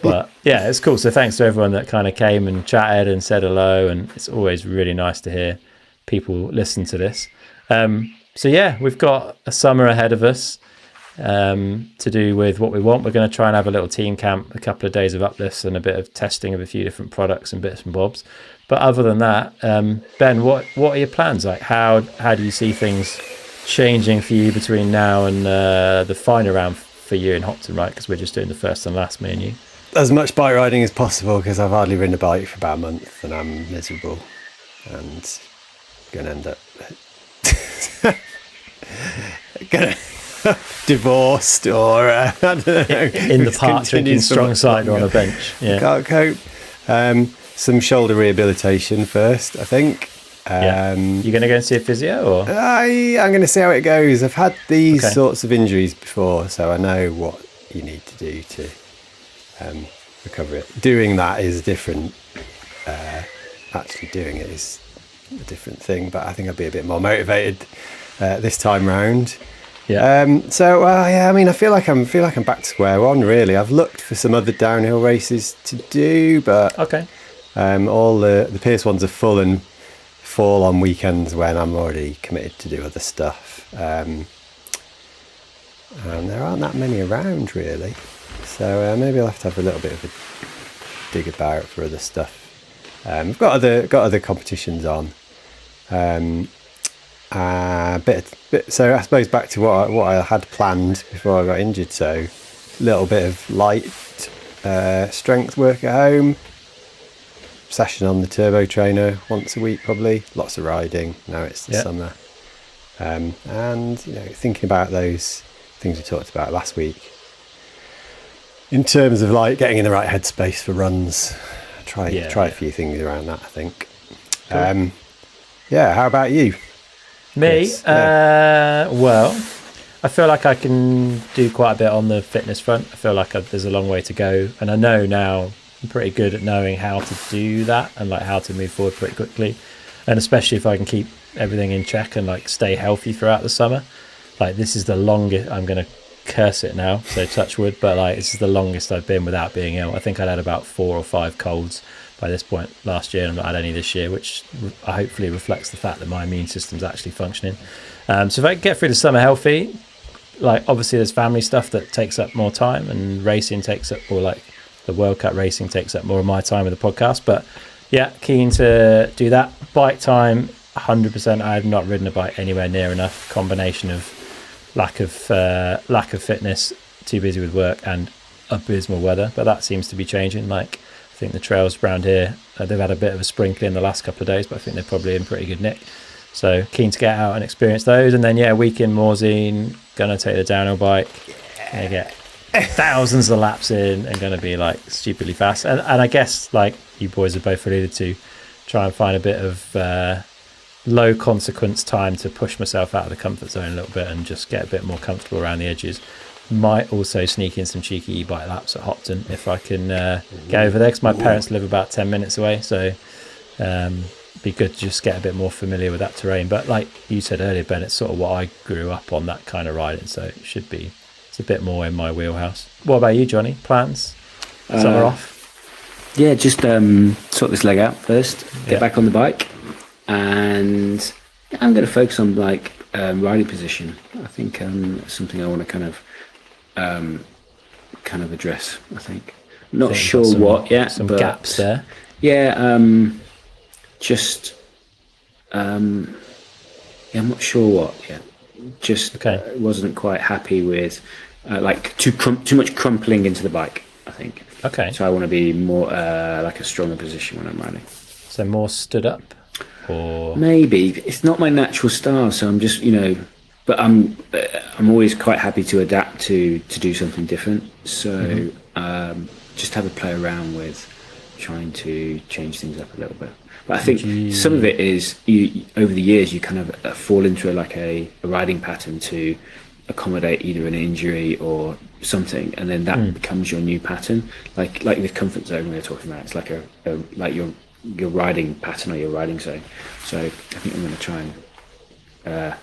But yeah, it's cool. So thanks to everyone that kind of came and chatted and said hello, and it's always really nice to hear people listen to this. So yeah, we've got a summer ahead of us to do with what we want. We're going to try and have a little team camp, a couple of days of uplifts and a bit of testing of a few different products and bits and bobs. But other than that, Ben, what are your plans? Like how do you see things changing for you between now and the final round for you in Hopton, right? Because we're just doing the first and last, me and you. As much bike riding as possible, because I've hardly ridden a bike for about a month and I'm miserable and going to end up divorced or I don't know. In the park drinking strong cider on a bench. Yeah. Can't cope. Some shoulder rehabilitation first, I think. You're going to go and see a physio, or? I'm going to see how it goes. I've had these sorts of injuries before, so I know what you need to do to recover it. Doing that is different. Actually doing it is a different thing, but I think I'll be a bit more motivated this time round. Yeah. I feel like I'm back to square one. Really, I've looked for some other downhill races to do, but all the Pearce ones are full and fall on weekends when I'm already committed to do other stuff. And there aren't that many around really, so maybe I'll have to have a little bit of a dig about for other stuff. We've got other competitions on. So I suppose back to what I had planned before I got injured. So a little bit of light strength work at home, session on the turbo trainer once a week probably, lots of riding now it's the summer, and thinking about those things we talked about last week in terms of like getting in the right headspace for runs. Try a few things around that, I think. Cool. How about you? Me? Well, I feel like I can do quite a bit on the fitness front. I feel like there's a long way to go, and I know now I'm pretty good at knowing how to do that and like how to move forward pretty quickly, and especially if I can keep everything in check and like stay healthy throughout the summer. Like this is the longest, I'm gonna curse it now, so touch wood, but like this is the longest I've been without being ill. I think I'd had about 4 or 5 colds by this point last year, and I've not had any this year, which hopefully reflects the fact that my immune system's actually functioning. So if I can get through the summer healthy, like obviously there's family stuff that takes up more time, and racing takes up, or like the World Cup racing takes up more of my time with the podcast. But yeah, keen to do that. Bike time, 100%. I have not ridden a bike anywhere near enough. Combination of lack of fitness, too busy with work, and abysmal weather. But that seems to be changing. Like I think the trails around here, they've had a bit of a sprinkling the last couple of days, but I think they're probably in pretty good nick. So keen to get out and experience those. And then week in Morzine, gonna take the downhill bike, gonna get thousands of laps in, and gonna be like stupidly fast. And I guess like you boys have both alluded to, try and find a bit of low consequence time to push myself out of the comfort zone a little bit and just get a bit more comfortable around the edges. Might also sneak in some cheeky e-bike laps at Hopton if I can get over there, because my parents live about 10 minutes away. So be good to just get a bit more familiar with that terrain. But like you said earlier, Ben, it's sort of what I grew up on, that kind of riding, so it's a bit more in my wheelhouse. What about you, Johnny? Plans? Summer off? Yeah, just sort this leg out first, get back on the bike, and I'm going to focus on like riding position. I think something I want to kind of address. I think not sure what yet. Some but gaps there. Yeah, just I'm not sure what yet. Just wasn't quite happy with like too much crumpling into the bike, I think. Okay. So I want to be more like a stronger position when I'm riding. So more stood up, or maybe it's not my natural style. So I'm just but I'm always quite happy to adapt to do something different. So just have a play around with trying to change things up a little bit. But I think some of it is over the years you kind of fall into a riding pattern to accommodate either an injury or something, and then that becomes your new pattern. Like the comfort zone we were talking about, it's like like your riding pattern or your riding zone. So I think I'm going to try and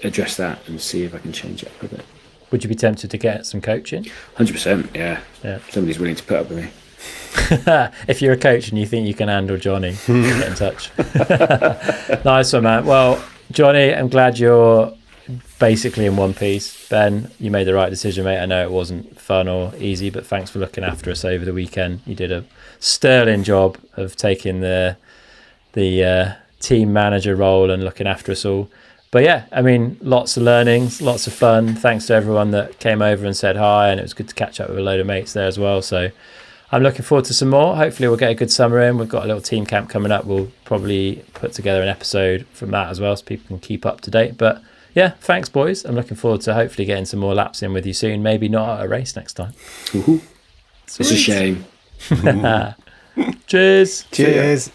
address that and see if I can change it up a bit. Would you be tempted to get some coaching? 100%, yeah. Somebody's willing to put up with me. If you're a coach and you think you can handle Johnny, get in touch. Nice one, man. Well, Johnny, I'm glad you're basically in one piece. Ben, you made the right decision, mate. I know it wasn't fun or easy, but thanks for looking after us over the weekend. You did a sterling job of taking the team manager role and looking after us all. But yeah, I mean, lots of learnings, lots of fun. Thanks to everyone that came over and said hi, and it was good to catch up with a load of mates there as well. So I'm looking forward to some more. Hopefully we'll get a good summer in. We've got a little team camp coming up. We'll probably put together an episode from that as well so people can keep up to date. But yeah, thanks, boys. I'm looking forward to hopefully getting some more laps in with you soon. Maybe not at a race next time. It's a shame. Cheers. Cheers.